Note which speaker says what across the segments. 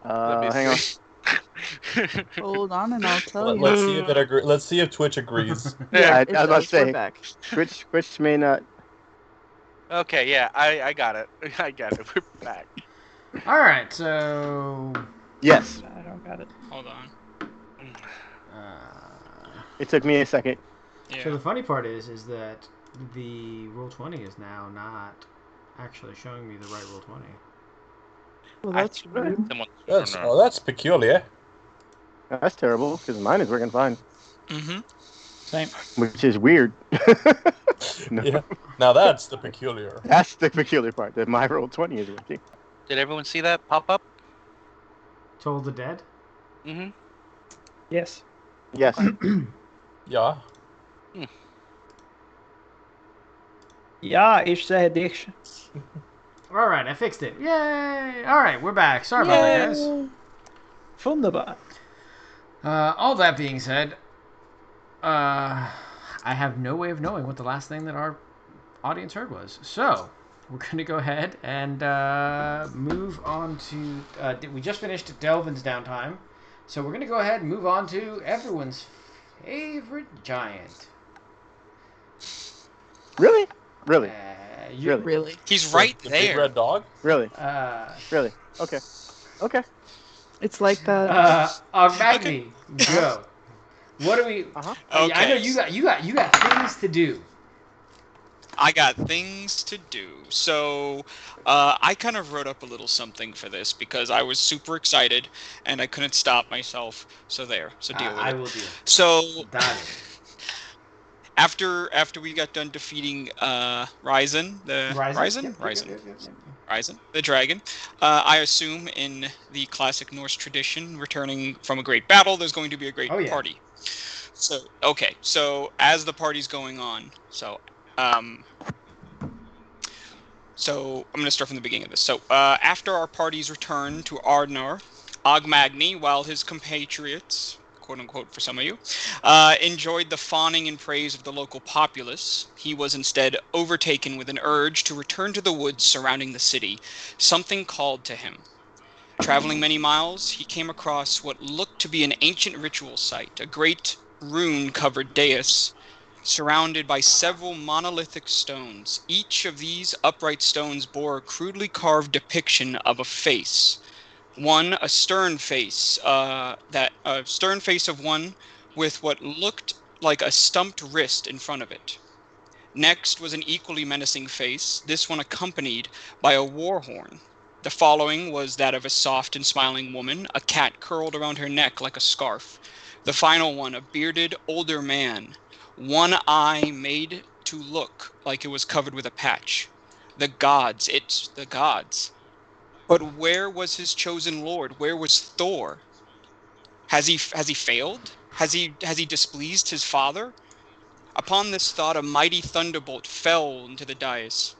Speaker 1: Let me
Speaker 2: Hang on.
Speaker 1: see.
Speaker 3: Hold on, and I'll tell you.
Speaker 4: Let's see if let's see if Twitch agrees.
Speaker 3: Yeah,
Speaker 2: I
Speaker 3: it
Speaker 2: was about to
Speaker 3: does. We're
Speaker 2: say.
Speaker 3: back.
Speaker 2: Twitch may not.
Speaker 1: Okay, yeah, I got it. I got it. We're back.
Speaker 5: All right, so
Speaker 2: Yes.
Speaker 6: I don't got it.
Speaker 7: Hold on.
Speaker 2: It took me a second.
Speaker 7: Yeah.
Speaker 5: So the funny part is that the Roll20 is now not actually showing me the right Roll20.
Speaker 3: Well, that's rude.
Speaker 4: That's peculiar.
Speaker 2: That's terrible because mine is working fine,
Speaker 7: Mm-hmm.
Speaker 6: Same.
Speaker 2: which is weird. No,
Speaker 4: Yeah. Now that's the peculiar.
Speaker 2: that's the peculiar part. That my Roll20 is working.
Speaker 1: Did everyone see that pop up?
Speaker 5: Toll the Dead?
Speaker 1: Mm-hmm.
Speaker 6: Yes.
Speaker 2: Yes.
Speaker 4: Yeah.
Speaker 6: Ja, ich sehe dich.
Speaker 5: All right, I fixed it. Yay! All right, we're back. Sorry about that, guys.
Speaker 6: Wunderbar.
Speaker 5: All that being said, I have no way of knowing what the last thing that our audience heard was. So, we're going to go ahead and move on to... we just finished Delvin's downtime. So we're going to go ahead and move on to everyone's favorite giant.
Speaker 2: Really? Really?
Speaker 3: Really?
Speaker 7: He's right
Speaker 4: The big
Speaker 7: there.
Speaker 4: red dog.
Speaker 2: Really? Really? Okay. Okay.
Speaker 3: It's like that.
Speaker 5: Magni, go. What do we?
Speaker 7: Okay.
Speaker 5: I know you got things to do.
Speaker 7: I got things to do. So I kind of wrote up a little something for this because I was super excited and I couldn't stop myself. So there. So deal with it.
Speaker 5: I will deal.
Speaker 7: So
Speaker 5: Dale.
Speaker 7: after we got done defeating Rhizon, Rhizon, the dragon, I assume in the classic Norse tradition, returning from a great battle, there's going to be a great party. So as the party's going on, so I'm going to start from the beginning of this. So after our party's return to Ardnar, Ogmagni, while his compatriots, quote unquote for some of you, enjoyed the fawning and praise of the local populace, he was instead overtaken with an urge to return to the woods surrounding the city. Something called to him. Traveling many miles, he came across what looked to be an ancient ritual site, a great rune-covered dais, surrounded by several monolithic stones. Each of these upright stones bore a crudely carved depiction of a face. One, a stern face, a stern face of one with what looked like a stumped wrist in front of it. Next was an equally menacing face, this one accompanied by a war horn. The following was that of a soft and smiling woman, a cat curled around her neck like a scarf. The final one, a bearded, older man, one eye made to look like it was covered with a patch. The gods, it's the gods. But where was his chosen lord? Where was Thor? Has he failed? Has he displeased his father? Upon this thought, a mighty thunderbolt fell into the dais,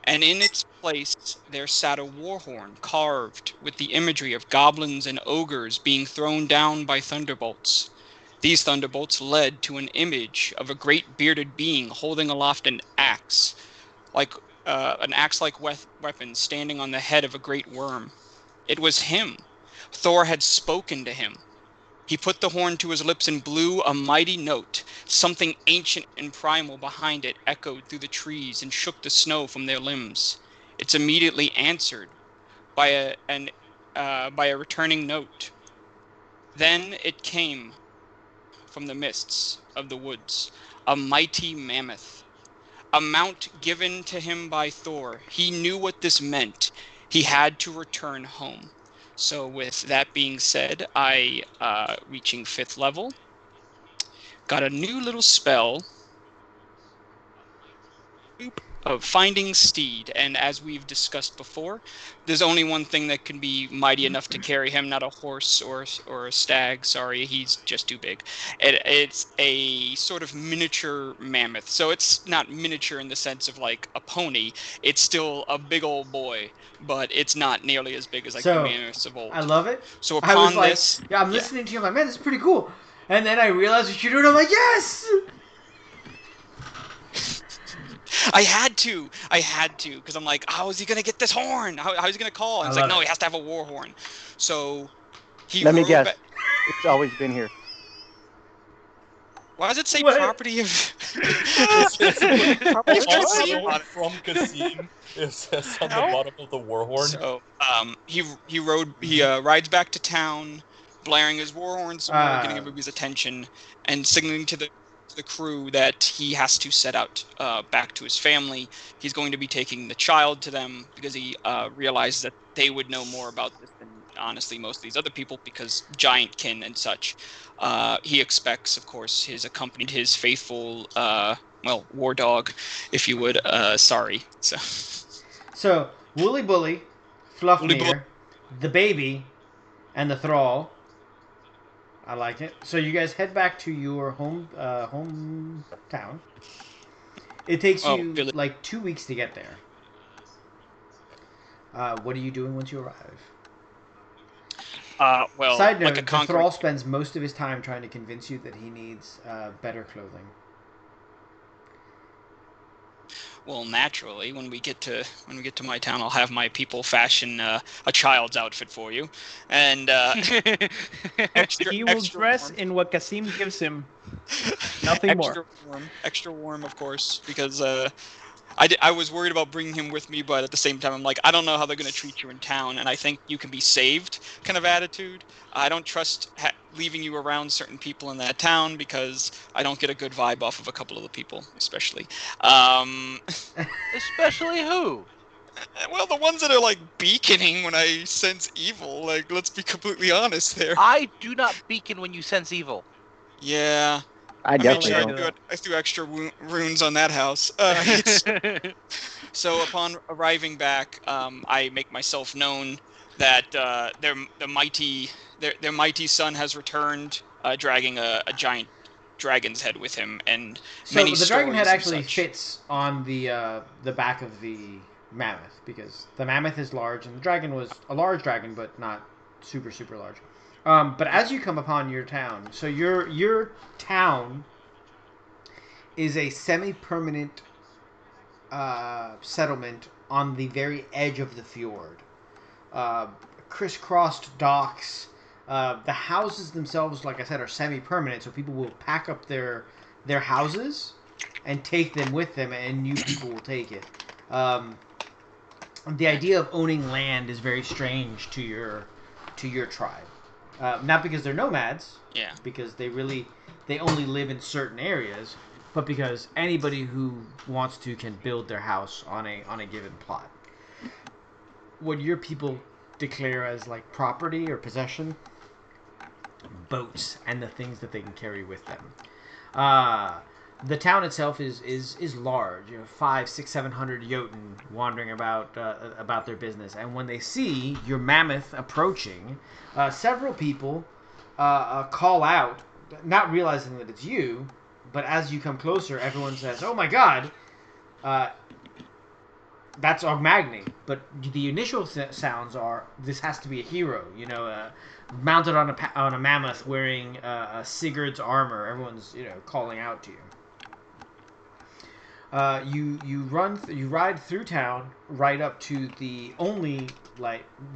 Speaker 7: and in its place there sat a war horn carved with the imagery of goblins and ogres being thrown down by thunderbolts. These thunderbolts led to an image of a great bearded being holding aloft an axe, like an axe-like weapon standing on the head of a great worm. It was him. Thor had spoken to him. He put the horn to his lips and blew a mighty note. Something ancient and primal behind it echoed through the trees and shook the snow from their limbs. It's immediately answered by a returning note. Then it came from the mists of the woods, a mighty mammoth. A mount given to him by Thor. He knew what this meant. He had to return home. So with that being said, I, reaching 5th level, got a new little spell of Finding Steed. And as we've discussed before, there's only one thing that can be mighty enough to carry him, not a horse or a stag. Sorry, he's just too big. It's a sort of miniature mammoth. So it's not miniature in the sense of like a pony. It's still a big old boy, but it's not nearly as big as like the mammoths of old.
Speaker 5: I love it.
Speaker 7: So upon
Speaker 5: I'm listening to you. I'm like, man, this is pretty cool. And then I realized what you're doing. I'm like, yes!
Speaker 7: I had to, because I'm like, how is he gonna get this horn? How is he gonna call? And it's like, no, he has to have a war horn. So he
Speaker 2: Let me
Speaker 7: rode
Speaker 2: guess.
Speaker 7: back.
Speaker 2: It's always been here.
Speaker 7: Why does it say
Speaker 5: What?
Speaker 7: property of?
Speaker 4: Also,
Speaker 1: What?
Speaker 4: from Cassim, it says on the
Speaker 1: Hell?
Speaker 4: bottom of the warhorn.
Speaker 7: So he rides back to town, blaring his war horn some more, getting everybody's attention, and signaling to the crew that he has to set out back to his family. He's going to be taking the child to them because he realizes that they would know more about this than honestly most of these other people because giant kin and such. He expects, of course, his faithful war dog, if you would. Sorry.
Speaker 5: So Wooly Bully, Fluffmere, the baby, and the thrall. I like it. So you guys head back to your hometown. It takes you
Speaker 7: Billy.
Speaker 5: like 2 weeks to get there. What are you doing once you arrive?
Speaker 7: Well,
Speaker 5: Side note:
Speaker 7: like a
Speaker 5: the
Speaker 7: concrete.
Speaker 5: thrall spends most of his time trying to convince you that he needs better clothing.
Speaker 7: Well, naturally, when we get to my town, I'll have my people fashion a child's outfit for you, and
Speaker 6: He will
Speaker 7: extra
Speaker 6: dress
Speaker 7: warm.
Speaker 6: in what Kasim gives him. Nothing more.
Speaker 7: Extra warm, of course, because I was worried about bringing him with me, but at the same time, I'm like, I don't know how they're going to treat you in town, and I think you can be saved kind of attitude. I don't trust leaving you around certain people in that town because I don't get a good vibe off of a couple of the people, especially.
Speaker 1: Especially who?
Speaker 7: Well, the ones that are like beaconing when I sense evil. Like, let's be completely honest there.
Speaker 1: I do not beacon when you sense evil.
Speaker 7: Yeah.
Speaker 2: I
Speaker 7: I made
Speaker 2: definitely
Speaker 7: sure
Speaker 2: don't.
Speaker 7: I threw extra runes on that house. So upon arriving back, I make myself known that their mighty son has returned, dragging a giant dragon's head with him, and
Speaker 5: So
Speaker 7: many
Speaker 5: the dragon head
Speaker 7: stories and
Speaker 5: actually
Speaker 7: such.
Speaker 5: fits on the back of the mammoth because the mammoth is large and the dragon was a large dragon but not super super large. But as you come upon your town, so your town is a semi-permanent settlement on the very edge of the fjord. Uh, Crisscrossed docks. The houses themselves, like I said, are semi-permanent, so people will pack up their houses and take them with them, and new people will take it. The idea of owning land is very strange to your tribe. Not because they're nomads,
Speaker 7: Yeah.
Speaker 5: because they only live in certain areas, but because anybody who wants to can build their house on a given plot. What your people declare as like property or possession, boats and the things that they can carry with them. The town itself is large. 500, 600, 700 Jotun wandering about their business, and when they see your mammoth approaching, several people call out, not realizing that it's you. But as you come closer, everyone says, "Oh my God, that's Ogmagny." But the initial sounds are, "This has to be a hero." Mounted on a mammoth, wearing Sigurd's armor. Everyone's calling out to you. You ride through town right up to the only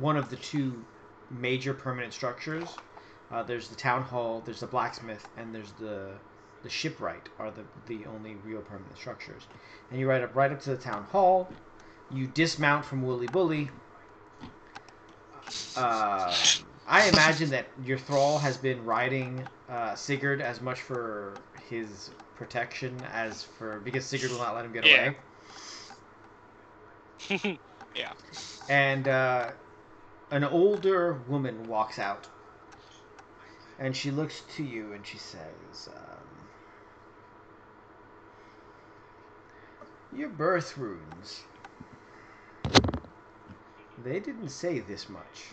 Speaker 5: one of the two major permanent structures. There's the town hall, there's the blacksmith, and there's the shipwright are the only real permanent structures. And you ride up to the town hall. You dismount from Wooly Bully. I imagine that your thrall has been riding Sigurd as much for his protection as because Sigurd will not let him get away.
Speaker 7: Yeah.
Speaker 5: And an older woman walks out, and she looks to you and she says, "Your birth runes. They didn't say this much."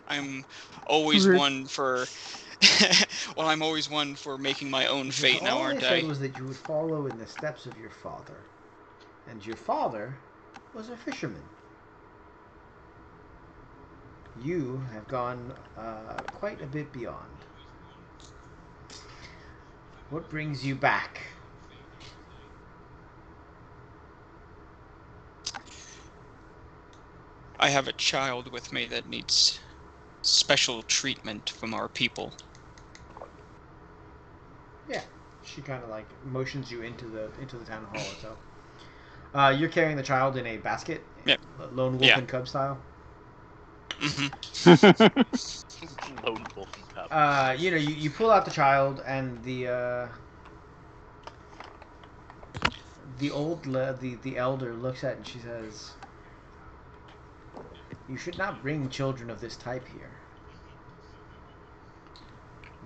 Speaker 7: I'm always one for. Well, I'm always one for making my own fate now,
Speaker 5: All
Speaker 7: aren't
Speaker 5: they
Speaker 7: I?
Speaker 5: said was that you would follow in the steps of your father, and your father was a fisherman. You have gone quite a bit beyond. What brings you back?
Speaker 7: I have a child with me that needs special treatment from our people.
Speaker 5: Yeah. She kind of like motions you into the town hall itself. You're carrying the child in a basket,
Speaker 7: Yep.
Speaker 5: lone wolf
Speaker 7: Yeah.
Speaker 5: and cub style.
Speaker 1: Lone wolf and cub.
Speaker 5: You pull out the child, and the elder looks at it and she says, "You should not bring children of this type here.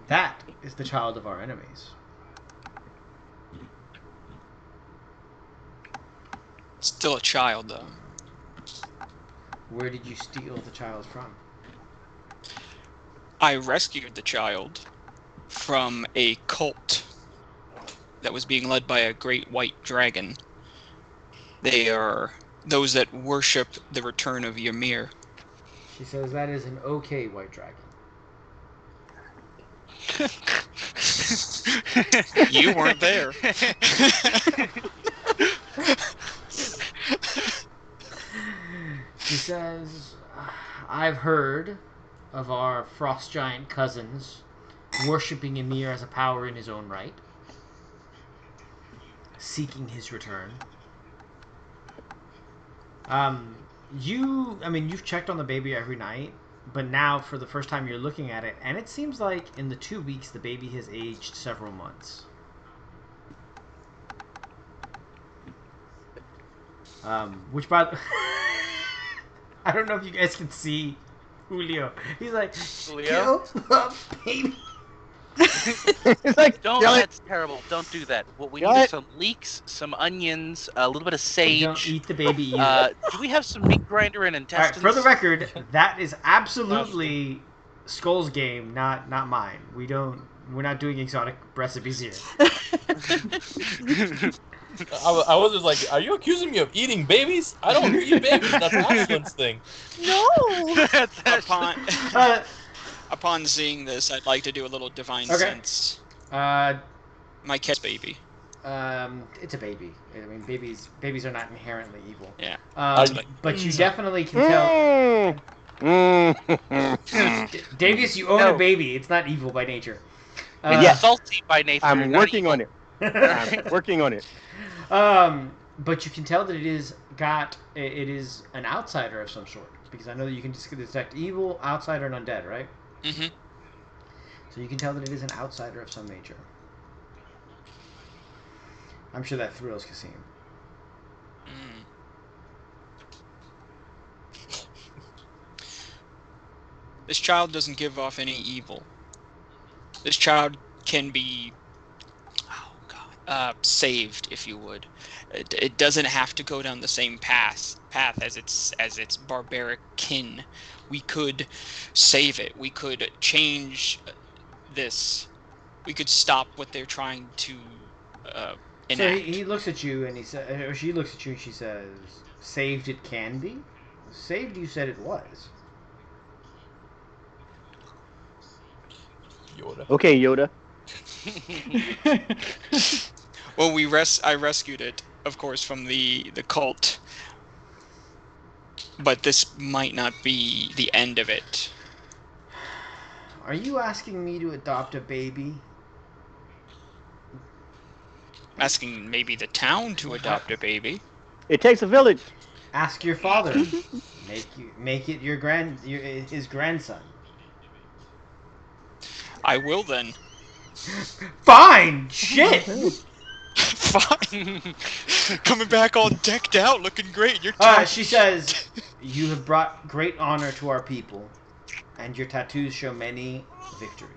Speaker 5: That is the child of our enemies."
Speaker 7: Still a child, though.
Speaker 5: Where did you steal the child from?
Speaker 7: I rescued the child from a cult that was being led by a great white dragon. They are those that worship the return of Ymir.
Speaker 5: She says, "That is an okay white dragon."
Speaker 7: You weren't there.
Speaker 5: She says, "I've heard of our frost giant cousins worshipping Ymir as a power in his own right, seeking his return. You've checked on the baby every night, but now for the first time you're looking at it, and it seems like in the 2 weeks the baby has aged several months. Which by I don't know if you guys can see Julio. He's like,
Speaker 1: Julio?
Speaker 5: kill the baby.
Speaker 2: It's like,
Speaker 1: Don't.
Speaker 2: kill it.
Speaker 1: That's terrible. Don't do that. What we
Speaker 2: Kill
Speaker 1: need
Speaker 2: it.
Speaker 1: is some leeks, some onions, a little bit of
Speaker 5: Don't
Speaker 1: sage.
Speaker 5: eat the baby either.
Speaker 1: Do we have some meat grinder and
Speaker 5: All right,
Speaker 1: intestines?
Speaker 5: for the record, that is absolutely Skull's game, not mine. We're not doing exotic recipes here.
Speaker 4: I was just like, are you accusing me of eating babies? I don't eat babies. That's Ashlyn's thing.
Speaker 3: No.
Speaker 1: That's actually-
Speaker 7: Upon seeing this, I'd like to do a little divine
Speaker 5: Okay.
Speaker 7: sense.
Speaker 5: Uh,
Speaker 7: My cat's baby.
Speaker 5: it's a baby. I mean, babies are not inherently evil.
Speaker 7: Yeah.
Speaker 5: But you definitely can tell. Davius, you own a baby. It's not evil by nature.
Speaker 1: It's salty by nature.
Speaker 2: I'm
Speaker 1: not
Speaker 2: working
Speaker 1: evil.
Speaker 2: on it. I'm working on it.
Speaker 5: But you can tell that it is an outsider of some sort, because I know that you can detect evil, outsider, and undead, right?
Speaker 7: Mm-hmm.
Speaker 5: So you can tell that it is an outsider of some nature. I'm sure that thrills Kasim.
Speaker 7: This child doesn't give off any evil. This child can be, saved, if you would. It doesn't have to go down the same path as its barbaric kin. We could save it. We could change this. We could stop what they're trying to enact.
Speaker 5: So he looks at you and he says, or she looks at you and she says, "Saved it can be? Saved you said it was."
Speaker 4: Yoda.
Speaker 2: Okay, Yoda.
Speaker 7: Well, I rescued it, of course, from the cult. But this might not be the end of it.
Speaker 5: Are you asking me to adopt a baby?
Speaker 7: Asking maybe the town to adopt a baby.
Speaker 2: It takes a village.
Speaker 5: Ask your father. Make it his grandson.
Speaker 7: I will then.
Speaker 5: Fine. Shit.
Speaker 7: Fine. Coming back all decked out, looking great. You're
Speaker 5: She says, "You have brought great honor to our people, and your tattoos show many victories."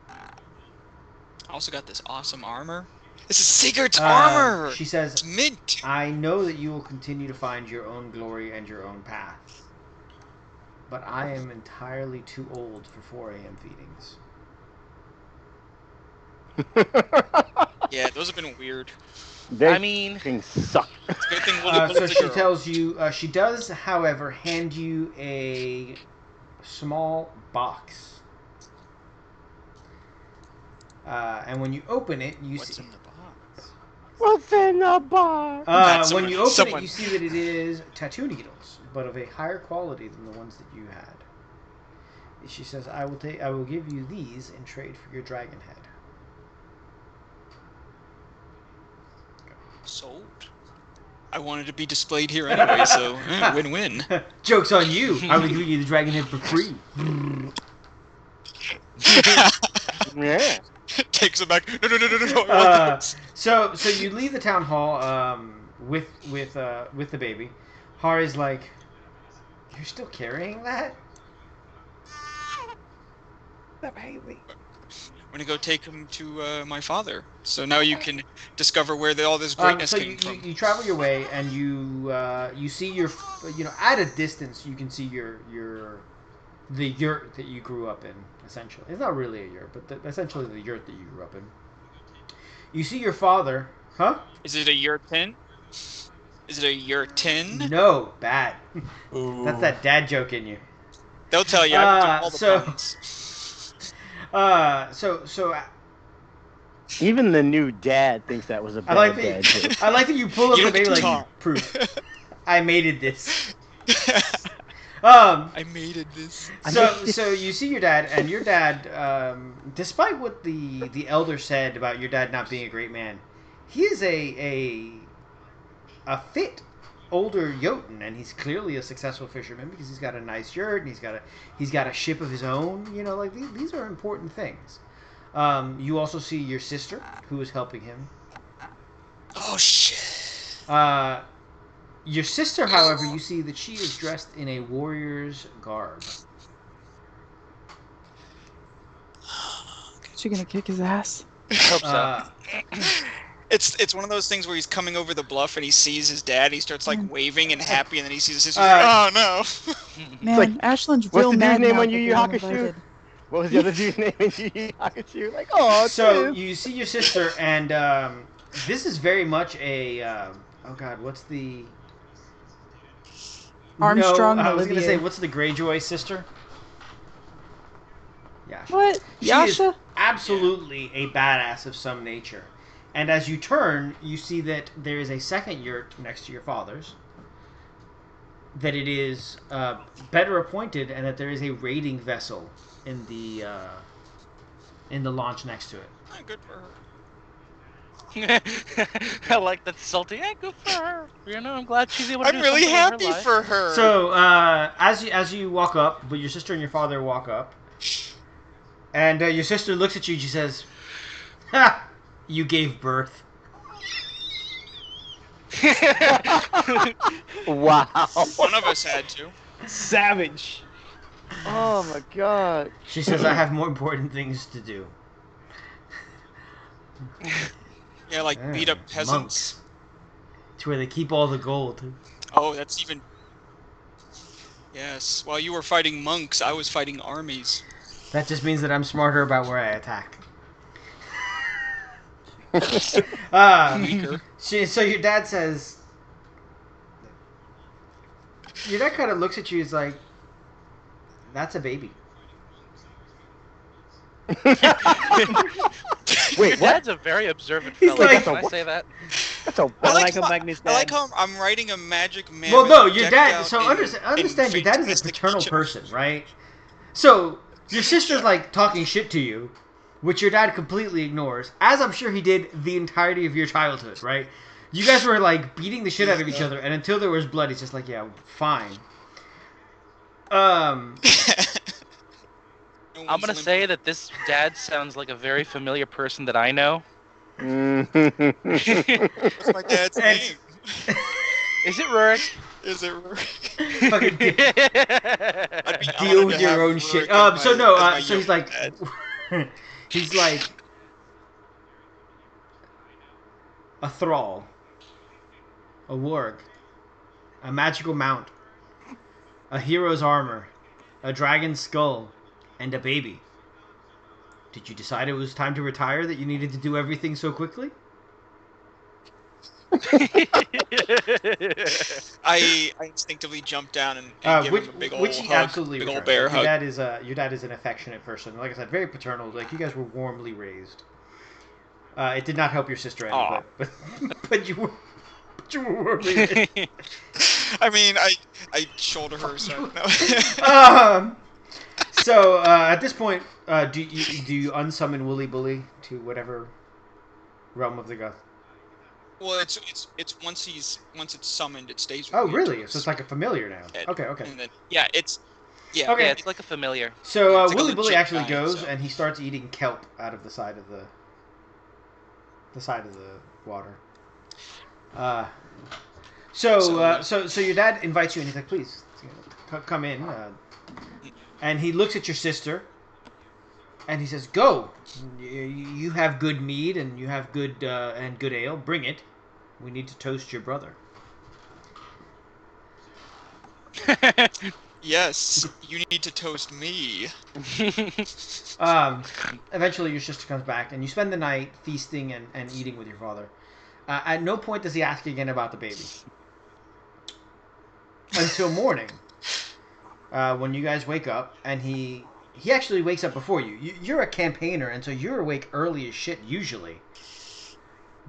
Speaker 7: I also got this awesome armor. This is Sigurd's armor.
Speaker 5: She says,
Speaker 7: It's mint.
Speaker 5: "I know that you will continue to find your own glory and your own path, but I am entirely too old for 4 a.m. feedings."
Speaker 7: Yeah, those have been weird.
Speaker 2: They
Speaker 1: mean,
Speaker 2: things suck.
Speaker 7: It's a good thing Willie
Speaker 5: So
Speaker 7: Bull's a
Speaker 5: she
Speaker 7: girl.
Speaker 5: tells you, she does, however, hand you a small box. And when you open it, you
Speaker 7: What's
Speaker 5: see.
Speaker 7: in the box?
Speaker 2: What's in the bar?
Speaker 5: When you open it,
Speaker 7: someone-
Speaker 5: you see that it is tattoo needles, but of a higher quality than the ones that you had. She says, I will give you these in trade for your dragon head.
Speaker 7: Sold. I wanted to be displayed here anyway, so win-win.
Speaker 5: Joke's on you. I will give you the dragon head for free.
Speaker 2: Yeah.
Speaker 7: Takes it back. No, I want this.
Speaker 5: So you leave the town hall with the baby. Hari's like, you're still carrying that?
Speaker 6: The baby.
Speaker 7: I'm gonna go take him to my father. So now you can discover where all this greatness
Speaker 5: So
Speaker 7: came from.
Speaker 5: you travel your way and you see your at a distance you can see the yurt that you grew up in. Essentially, it's not really a yurt, but essentially the yurt that you grew up in. You see your father, huh?
Speaker 7: Is it a yurtin? Is it a yurtin?
Speaker 5: No, bad.
Speaker 4: Ooh.
Speaker 5: That's that dad joke in you.
Speaker 7: They'll tell you. I can do all the
Speaker 5: so-
Speaker 7: puns.
Speaker 5: So
Speaker 2: Even the new dad thinks that was a bad
Speaker 5: I like
Speaker 2: dad
Speaker 5: that.
Speaker 2: joke.
Speaker 5: I like that you pull up
Speaker 7: You
Speaker 5: the
Speaker 7: don't get
Speaker 5: baby
Speaker 7: to
Speaker 5: like
Speaker 7: talk.
Speaker 5: proof. I mated this.
Speaker 7: I mated this.
Speaker 5: So you see your dad, and your dad, despite what the elder said about your dad not being a great man, he is a fit older Jotun, and he's clearly a successful fisherman because he's got a nice yurt and he's got a ship of his own. You know, like these are important things. You also see your sister who is helping him.
Speaker 7: Oh shit.
Speaker 5: Your sister, however, you see that she is dressed in a warrior's garb.
Speaker 3: Is she gonna kick his ass?
Speaker 1: Hope so.
Speaker 7: It's one of those things where he's coming over the bluff and he sees his dad. He starts like waving and happy, and then he sees his sister. Oh no!
Speaker 3: Man,
Speaker 2: like,
Speaker 3: Ashland's
Speaker 2: what's
Speaker 3: real
Speaker 2: the dude's
Speaker 3: mad
Speaker 2: name
Speaker 3: now
Speaker 2: on
Speaker 3: that
Speaker 2: Yu Yu
Speaker 3: they weren't
Speaker 2: Hakusho?
Speaker 3: invited.
Speaker 2: What was the other dude's name in Yu Yu Hakusho? Like, oh,
Speaker 5: So
Speaker 2: Tim.
Speaker 5: you see your sister, and this is very much a oh god, what's the
Speaker 3: Armstrong
Speaker 5: No,
Speaker 3: and
Speaker 5: I was gonna
Speaker 3: Olivier.
Speaker 5: say what's the Greyjoy sister? Yasha.
Speaker 3: What?
Speaker 5: She
Speaker 3: Yasha?
Speaker 5: is absolutely a badass of some nature. And as you turn, you see that there is a second yurt next to your father's. That it is better appointed, and that there is a raiding vessel in the launch next to it.
Speaker 7: Good for her.
Speaker 1: I like that salty. Yeah, good for her. You know, I'm glad she's able to
Speaker 7: I'm
Speaker 1: do
Speaker 7: really
Speaker 1: something in her
Speaker 7: happy
Speaker 1: life.
Speaker 7: for her.
Speaker 5: So as you walk up, but your sister and your father walk up, and your sister looks at you and she says, "Ha! You gave birth."
Speaker 2: Wow.
Speaker 7: One of us had to.
Speaker 6: Savage.
Speaker 2: Oh my god.
Speaker 5: She says, "I have more important things to do."
Speaker 7: Yeah, like beat up
Speaker 5: Monks.
Speaker 7: peasants.
Speaker 5: It's where they keep all the gold.
Speaker 7: Oh, that's even. Yes. While you were fighting monks, I was fighting armies.
Speaker 5: That just means that I'm smarter about where I attack.
Speaker 7: Weaker.
Speaker 5: So your dad says, your dad kind of looks at you. He's like, "That's a baby."
Speaker 2: Wait,
Speaker 1: Your
Speaker 2: what?
Speaker 1: dad's a very observant
Speaker 5: He's
Speaker 1: fellow.
Speaker 5: like-
Speaker 1: Can I say that?
Speaker 2: That's a
Speaker 6: I
Speaker 7: like
Speaker 6: like
Speaker 7: how-
Speaker 6: how Magnus
Speaker 7: I like how I'm writing a magic man.
Speaker 5: Well, no, your dad. So understand, your dad is a
Speaker 7: fantastic
Speaker 5: paternal
Speaker 7: creature.
Speaker 5: person, right? So your sister's like talking shit to you, which your dad completely ignores, as I'm sure he did the entirety of your childhood, right? You guys were like beating the shit out of each other, and until there was blood, he's just like, "Yeah, fine."
Speaker 1: I'm gonna say that this dad sounds like a very familiar person that I know.
Speaker 7: What's my dad's
Speaker 5: And-
Speaker 7: name?
Speaker 1: Is it Rurik?
Speaker 7: Is it?
Speaker 5: Fucking
Speaker 7: I'd be
Speaker 5: deal
Speaker 7: honored
Speaker 5: with
Speaker 7: to
Speaker 5: your
Speaker 7: have
Speaker 5: own shit.
Speaker 7: Rurik as
Speaker 5: So
Speaker 7: my-
Speaker 5: no,
Speaker 7: as my
Speaker 5: so he's
Speaker 7: young
Speaker 5: like,
Speaker 7: dad.
Speaker 5: he's like a thrall, a warg, a magical mount, a hero's armor, a dragon's skull, and a baby. Did you decide it was time to retire, that you needed to do everything so quickly?
Speaker 7: I instinctively jumped down and give him a big old
Speaker 5: which he
Speaker 7: hug,
Speaker 5: absolutely
Speaker 7: big old
Speaker 5: returns.
Speaker 7: bear
Speaker 5: Your
Speaker 7: hug.
Speaker 5: dad is an affectionate person. Like I said, very paternal. Like you guys were warmly raised. It did not help your sister any,
Speaker 7: Aw.
Speaker 5: but you were worthy of it.
Speaker 7: I mean, I shoulder her. So no.
Speaker 5: So at this point, do you unsummon Wooly Bully to whatever realm of the goth?
Speaker 7: Well, it's once it's summoned, it stays with
Speaker 5: Oh,
Speaker 7: me
Speaker 5: really?
Speaker 7: until
Speaker 5: So it's like a familiar now.
Speaker 7: dead.
Speaker 5: Okay.
Speaker 7: And then it's
Speaker 5: Okay.
Speaker 1: Yeah, it's like a familiar.
Speaker 5: So
Speaker 7: It's like a
Speaker 5: Wooly Bully
Speaker 7: legit
Speaker 5: actually
Speaker 7: guy,
Speaker 5: goes
Speaker 7: so.
Speaker 5: and he starts eating kelp out of the side of the water. So your dad invites you and he's like, please come in. And he looks at your sister and he says, go. You have good mead and you have good ale. Bring it. We need to toast your brother.
Speaker 7: Yes, you need to toast me.
Speaker 5: Eventually your sister comes back and you spend the night feasting and eating with your father. At no point does he ask again about the baby. Until morning. When you guys wake up and he actually wakes up before you. You're a campaigner and so you're awake early as shit usually.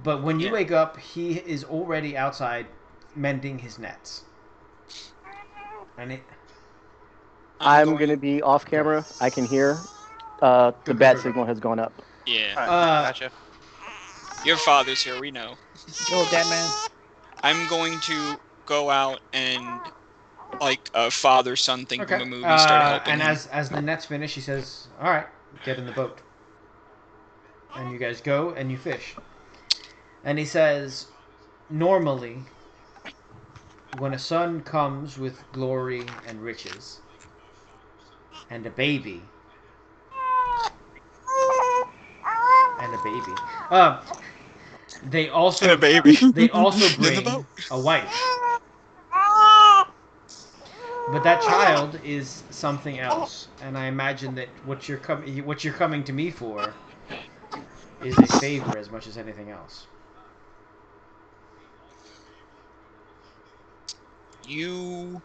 Speaker 5: But when you wake up, he is already outside mending his nets. And
Speaker 2: I'm going to be off camera. I can hear. The bat signal has gone up.
Speaker 7: Yeah.
Speaker 1: Gotcha.
Speaker 7: Your father's here, we know.
Speaker 6: Yo, that man.
Speaker 7: I'm going to go out and, like a father-son thing from a movie, start helping
Speaker 5: and
Speaker 7: him.
Speaker 5: as the nets finish, he says, all right, get in the boat. And you guys go and you fish. And he says, normally, when a son comes with glory and riches, and a baby, they also
Speaker 7: And a baby.
Speaker 5: they also
Speaker 7: In the
Speaker 5: bring
Speaker 7: boat.
Speaker 5: a wife. But that child is something else, and I imagine that what you're coming to me for is a favor as much as anything else.
Speaker 7: You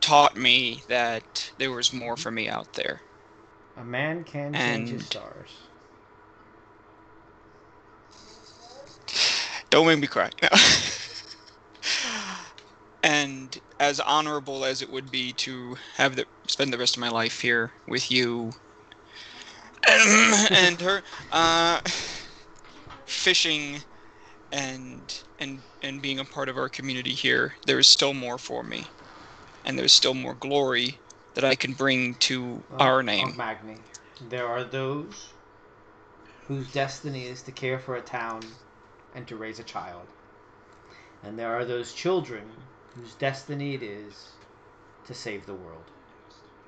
Speaker 7: taught me that there was more for me out there.
Speaker 5: A man can change his
Speaker 7: And-
Speaker 5: stars.
Speaker 7: Don't make me cry. No. And as honorable as it would be to spend the rest of my life here with you and her, fishing and being a part of our community here, there is still more for me, and there's still more glory that I can bring to our name.
Speaker 5: Magni. There are those whose destiny is to care for a town and to raise a child. And there are those children whose destiny it is to save the world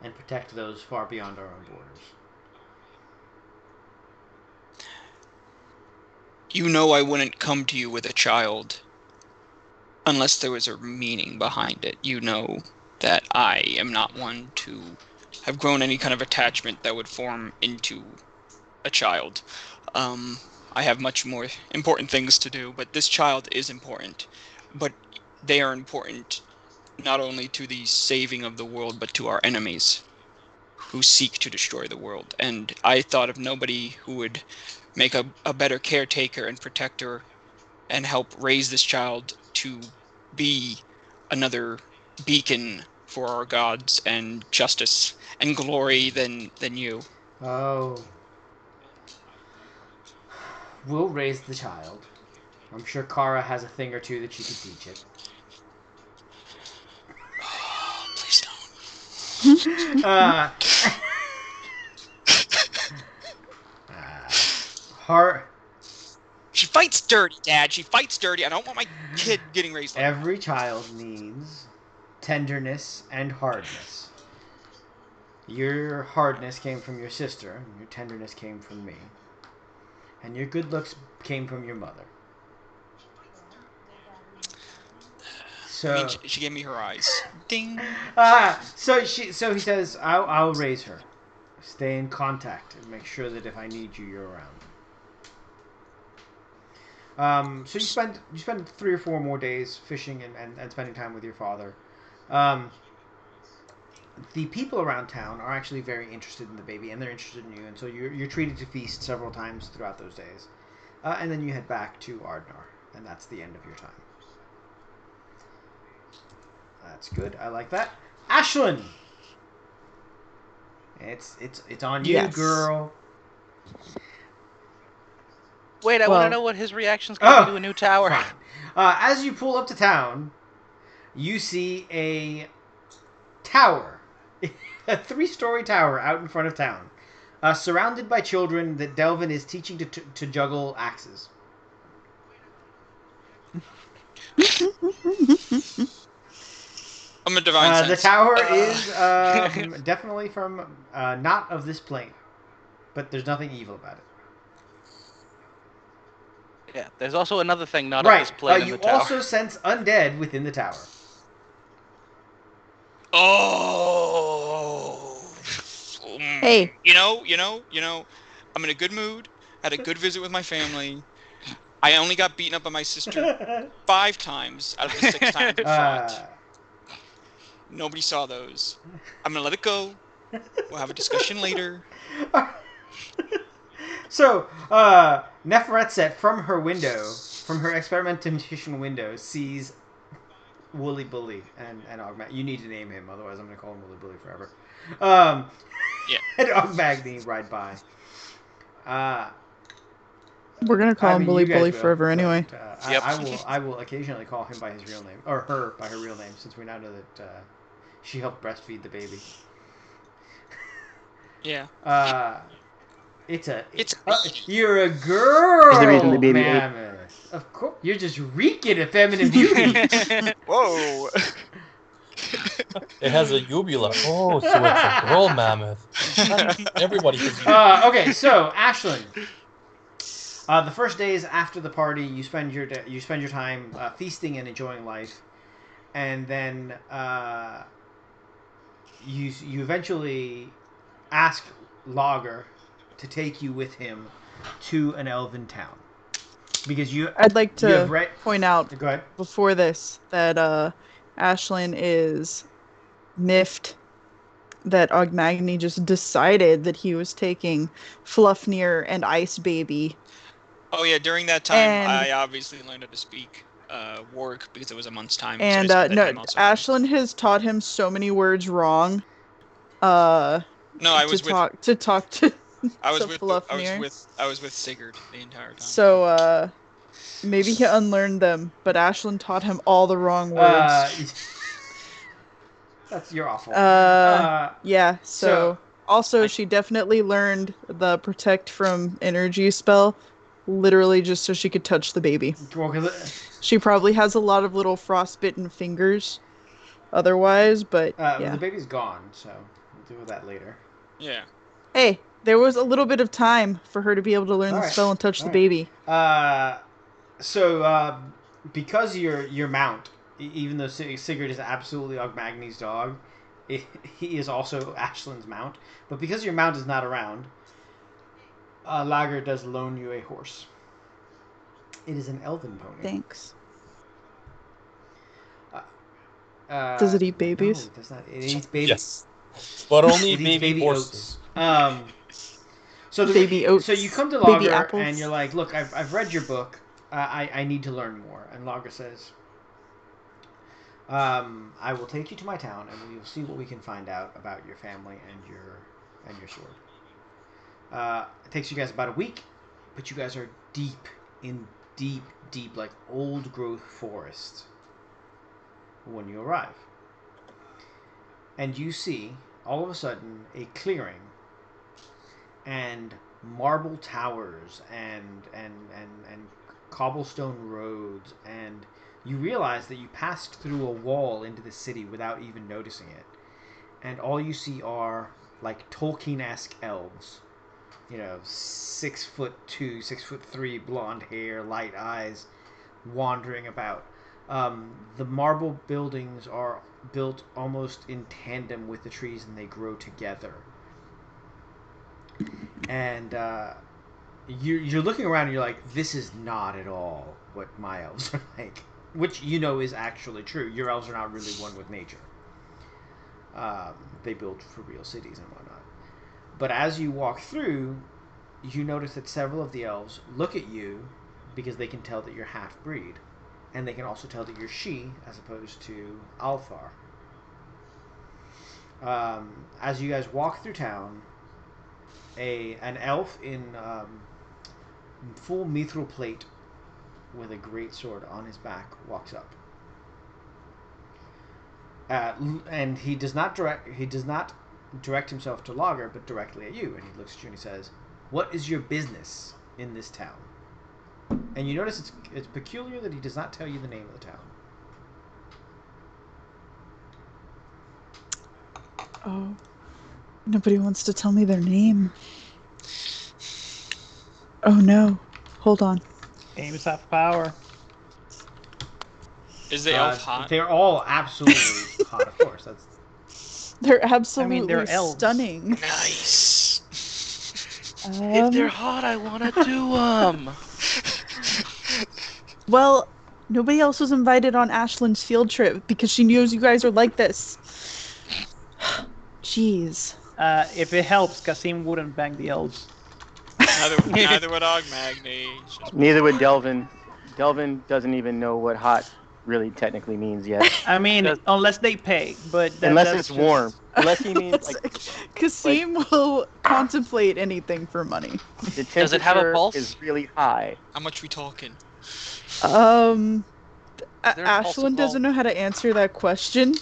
Speaker 5: and protect those far beyond our own borders.
Speaker 7: You know I wouldn't come to you with a child unless there was a meaning behind it. You know that I am not one to have grown any kind of attachment that would form into a child. I have much more important things to do, but this child is important. But they are important not only to the saving of the world, but to our enemies who seek to destroy the world. And I thought of nobody who would make a better caretaker and protector and help raise this child to be another beacon for our gods and justice and glory than you.
Speaker 5: Oh. We'll raise the child. I'm sure Kara has a thing or two that she could teach it.
Speaker 7: Please don't.
Speaker 5: Heart.
Speaker 7: She fights dirty, Dad. She fights dirty. I don't want my kid getting raised like
Speaker 5: Every child needs tenderness and hardness. Your hardness came from your sister, and your tenderness came from me. And your good looks came from your mother. So,
Speaker 7: I mean, she gave me her eyes. Ding.
Speaker 5: so he says, I'll raise her. Stay in contact and make sure that if I need you, you're around. So you spend 3 or 4 more days fishing and spending time with your father. the people around town are actually very interested in the baby, and they're interested in you, and so you're treated to feast several times throughout those days, and then you head back to Ardnar, and that's the end of your time. That's good. I like that. Ashlyn, it's on you,
Speaker 3: Yes.
Speaker 5: girl.
Speaker 1: Wait, I
Speaker 3: Well-
Speaker 1: want to know what his reaction's going to
Speaker 5: Oh,
Speaker 1: be to a new tower.
Speaker 5: Fine. As you pull up to town, you see a tower, a 3-story tower out in front of town, surrounded by children that Delvin is teaching to juggle axes.
Speaker 7: I'm a divine
Speaker 5: The
Speaker 7: sense.
Speaker 5: tower is definitely from not of this plane, but there's nothing evil about it.
Speaker 1: Yeah, there's also another thing not
Speaker 5: Right.
Speaker 1: of this plane in
Speaker 5: You
Speaker 1: the tower.
Speaker 5: also sense undead within the tower.
Speaker 7: Oh.
Speaker 3: Hey.
Speaker 7: You know. I'm in a good mood. Had a good visit with my family. I only got beaten up by my sister 5 times out of the 6 times we fought. Nobody saw those. I'm gonna let it go. We'll have a discussion later.
Speaker 5: So, Neferetset from her window, from her experimentation window, sees Wooly Bully and Ogmag. You need to name him, otherwise I'm going to call him Wooly Bully forever.
Speaker 7: Yeah.
Speaker 5: And Ogmagny ride by.
Speaker 3: We're gonna call him Bully
Speaker 5: you guys
Speaker 3: Bully
Speaker 5: will,
Speaker 3: forever
Speaker 5: but,
Speaker 3: anyway.
Speaker 1: Yep.
Speaker 5: I will occasionally call him by his real name, or her by her real name, since we now know that she helped breastfeed the baby.
Speaker 7: Yeah.
Speaker 5: It's
Speaker 7: me.
Speaker 5: you're a girl.
Speaker 2: Is the reason the baby ate.
Speaker 5: mammoth. Of course, you're just reeking of feminine beauty.
Speaker 1: Whoa.
Speaker 4: It has a uvula. Oh, so it's a girl mammoth. Everybody has
Speaker 5: Okay, so Ashlyn. The first days after the party, you spend your time feasting and enjoying life, and then you eventually ask Lager to take you with him to an elven town because
Speaker 3: I'd like
Speaker 5: you have
Speaker 3: to point out
Speaker 5: Go ahead.
Speaker 3: before this that Ashlyn is miffed that Ogmagny just decided that he was taking Fluffnir and Ice Baby.
Speaker 7: Oh yeah, during that time,
Speaker 3: And-
Speaker 7: I obviously learned how to speak Warg because it was a month's time.
Speaker 3: And
Speaker 7: so I spent that
Speaker 3: no,
Speaker 7: time also.
Speaker 3: Ashlyn has taught him so many words wrong.
Speaker 7: No, I was
Speaker 3: to talk to
Speaker 7: I was
Speaker 3: to
Speaker 7: with
Speaker 3: Fluffnir.
Speaker 7: I was with Sigurd the entire time.
Speaker 3: So maybe he unlearned them, but Ashlyn taught him all the wrong words.
Speaker 5: You're awful.
Speaker 3: Yeah.
Speaker 5: so-
Speaker 3: Also, she definitely learned the protect from energy spell, literally just so she could touch the baby.
Speaker 5: Well, 'cause
Speaker 3: She probably has a lot of little frostbitten fingers, otherwise, but
Speaker 5: the
Speaker 3: yeah.
Speaker 5: baby's gone, so we'll deal with that later.
Speaker 7: Yeah.
Speaker 3: Hey, there was a little bit of time for her to be able to learn the
Speaker 5: Alright,
Speaker 3: spell and touch the
Speaker 5: alright.
Speaker 3: baby.
Speaker 5: So because your mount, even though Sigurd is absolutely Ogmagny's dog, he is also Ashlyn's mount. But because your mount is not around, Lager does loan you a horse. It is an elven pony.
Speaker 3: Thanks.
Speaker 5: Does
Speaker 3: it eat babies?
Speaker 5: No, it does not. It eats baby.
Speaker 4: Yes. But only
Speaker 5: It eats
Speaker 4: baby
Speaker 5: oats.
Speaker 4: horses.
Speaker 5: So
Speaker 3: Baby oats.
Speaker 5: So you come to
Speaker 3: Baby
Speaker 5: Lager
Speaker 3: apples.
Speaker 5: and you're like, look, I've read your book. I need to learn more. And Lager says, I will take you to my town and we will see what we can find out about your family and your sword. It takes you guys about a week, but you guys are deep, like old growth forest when you arrive. And you see, all of a sudden, a clearing and marble towers and cobblestone roads, and you realize that you passed through a wall into the city without even noticing it. And all you see are like Tolkien-esque elves. 6'2", 6'3", blonde hair, light eyes, wandering about. The marble buildings are built almost in tandem with the trees, and they grow together. And you're looking around, and you're like, this is not at all what my elves are like. Which is actually true. Your elves are not really one with nature. They build for real cities and whatnot. But as you walk through, you notice that several of the elves look at you because they can tell that you're half-breed. And they can also tell that you're she as opposed to Alfar. As you guys walk through town, an elf in full mithril plate with a great sword on his back walks up. And he does not direct himself to Lager, but directly at you. And he looks at you and he says, "What is your business in this town?" And you notice it's peculiar that he does not tell you the name of the town.
Speaker 3: Oh, nobody wants to tell me their name. Oh no, hold on.
Speaker 6: Names have power.
Speaker 7: Is the elf hot?
Speaker 5: They're all absolutely hot, of course.
Speaker 3: They're absolutely
Speaker 6: they're elves.
Speaker 3: stunning.
Speaker 1: Nice. If they're hot, I want to do them.
Speaker 3: Well, nobody else was invited on Ashland's field trip because she knows you guys are like this. Jeez.
Speaker 6: If it helps, Kasim wouldn't bang the elves.
Speaker 7: Neither would Ogmagny.
Speaker 2: Neither would Delvin. Delvin doesn't even know what hot really technically means yet.
Speaker 6: I mean, unless they pay, but
Speaker 2: Unless
Speaker 6: that's
Speaker 2: it's
Speaker 6: just...
Speaker 2: warm. Unless he means like
Speaker 3: Kasim will contemplate anything for money.
Speaker 2: the
Speaker 1: Does it have a
Speaker 2: temperature
Speaker 1: pulse?
Speaker 2: is really high.
Speaker 7: How much we talking?
Speaker 3: Ashland
Speaker 1: pulse
Speaker 3: doesn't
Speaker 1: involved?
Speaker 3: know how to answer that question.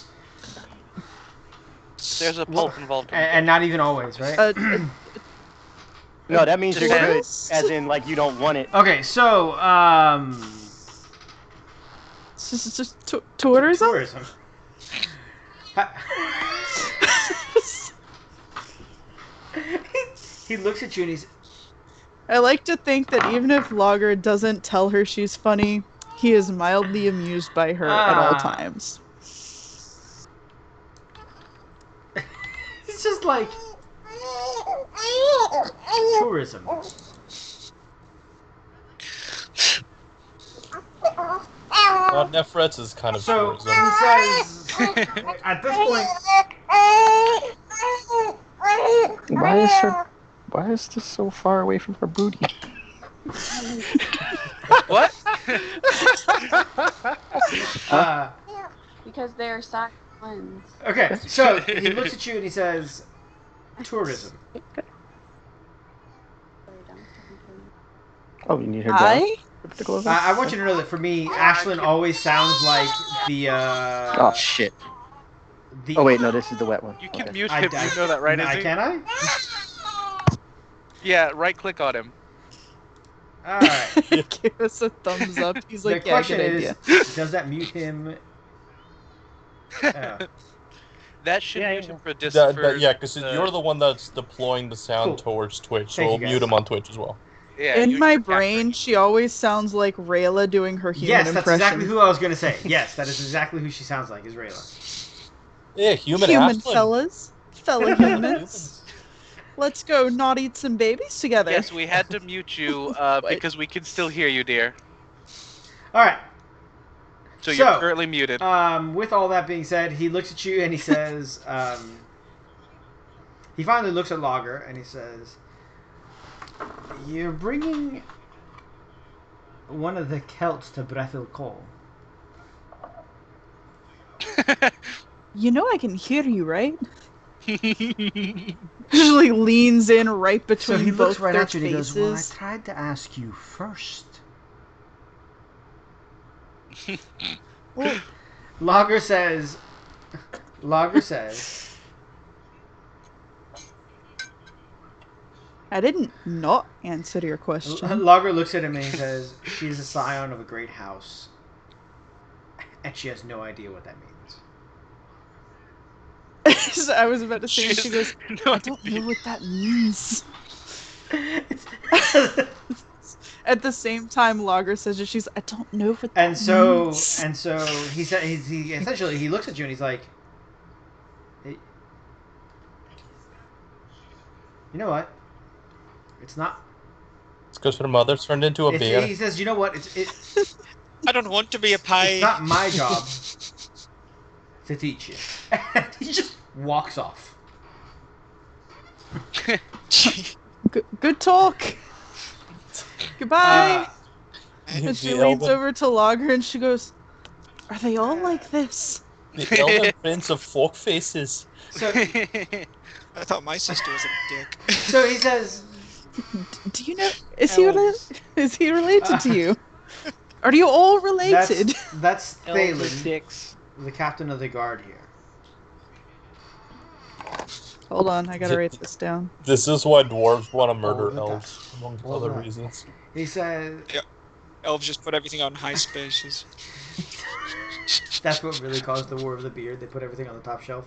Speaker 1: There's a pulse involved.
Speaker 5: And not even always, right?
Speaker 2: No, that means you're good,
Speaker 3: Depends.
Speaker 2: as in like you don't want it.
Speaker 5: Okay, so
Speaker 3: It's just tourism?
Speaker 5: tourism. He looks at you and he's...
Speaker 3: I like to think that even if Lager doesn't tell her she's funny, he is mildly amused by her at all times.
Speaker 5: It's just like... tourism.
Speaker 4: Nefretz is kind of
Speaker 5: So,
Speaker 4: tourism.
Speaker 5: he says... at this point...
Speaker 2: Why is this so far away from her booty?
Speaker 1: What?
Speaker 8: Because they're sock ones.
Speaker 5: Okay, so he looks at you and he says, tourism.
Speaker 2: Oh, you need her
Speaker 3: I?
Speaker 2: down?
Speaker 5: I want you to know that for me, Ashlyn always sounds like the,
Speaker 2: Oh shit.
Speaker 5: the...
Speaker 2: Oh wait, no, this is the wet one.
Speaker 1: You can
Speaker 2: Okay.
Speaker 1: mute him. You know that, right? Izzy?
Speaker 5: Can I?
Speaker 1: Yeah, right click on him.
Speaker 5: Alright.
Speaker 3: Give us a thumbs up. He's
Speaker 5: The
Speaker 3: like, yeah,
Speaker 5: question
Speaker 3: good
Speaker 5: is,
Speaker 3: idea.
Speaker 5: does that mute him?
Speaker 1: That should
Speaker 6: Yeah,
Speaker 1: mute him for dis.
Speaker 4: Yeah, because you're the one that's deploying the sound
Speaker 5: Cool.
Speaker 4: towards Twitch, so
Speaker 5: Thank
Speaker 4: we'll
Speaker 5: you,
Speaker 4: mute
Speaker 5: guys.
Speaker 4: him on Twitch as well.
Speaker 1: Yeah,
Speaker 3: In my
Speaker 1: you're
Speaker 3: brain, she always sounds like Rayla doing her human
Speaker 5: Yes, that's
Speaker 3: impression.
Speaker 5: exactly who I was going to say. Yes, that is exactly who she sounds like, is Rayla.
Speaker 4: Yeah, human
Speaker 3: fellas. Fellow humans. Let's go not eat some babies together.
Speaker 1: Yes, we had to mute you because we can still hear you, dear.
Speaker 5: Alright.
Speaker 1: So you're currently muted.
Speaker 5: With all that being said, he looks at you and he says, he finally looks at Lager and he says, "You're bringing one of the Celts to Brethil Cole."
Speaker 3: You know I can hear you, right? She like leans in right between
Speaker 5: So he looks
Speaker 3: both
Speaker 5: right
Speaker 3: their
Speaker 5: at you and he goes, "Well, I
Speaker 3: faces.
Speaker 5: tried to ask you first."
Speaker 3: Well,
Speaker 5: Lager says,
Speaker 3: I didn't not answer your question.
Speaker 5: Lager looks at him and he says, "She's a scion of a great house, and she has no idea what that means."
Speaker 3: I was about to say, and she goes,
Speaker 1: No
Speaker 3: I don't know what that means.
Speaker 5: It's-
Speaker 3: At the same time, Lager says that she's, I don't know what that
Speaker 5: And so
Speaker 3: means.
Speaker 5: he said he essentially he looks at you and he's like, "Hey, you know what? It's not."
Speaker 4: It's because her mother turned into a bear.
Speaker 5: He says, "You know what?
Speaker 7: I don't want to be a pie.
Speaker 5: It's not my job to teach you. And he just walks off.
Speaker 3: Good talk. Goodbye. And she
Speaker 4: The
Speaker 3: leans
Speaker 4: elven,
Speaker 3: over to Lager and she goes, "Are they all like this?"
Speaker 4: the elven prince of fork faces.
Speaker 5: So,
Speaker 7: I thought my sister was a dick.
Speaker 5: so he says,
Speaker 3: Do you know? Is he
Speaker 5: Elves.
Speaker 3: related to you? Are you all related?
Speaker 5: that's
Speaker 6: Elves are
Speaker 5: Thalen,
Speaker 6: dicks.
Speaker 5: the captain of the guard here.
Speaker 3: Hold on, I gotta write this down.
Speaker 4: This is why dwarves want to
Speaker 5: All
Speaker 4: murder
Speaker 5: the
Speaker 4: elves,
Speaker 5: time.
Speaker 4: among
Speaker 5: All
Speaker 4: other
Speaker 5: the time.
Speaker 4: reasons.
Speaker 5: He says,
Speaker 7: Elves just put everything on high spaces.
Speaker 5: that's what really caused the War of the Beard. They put everything on the top shelf.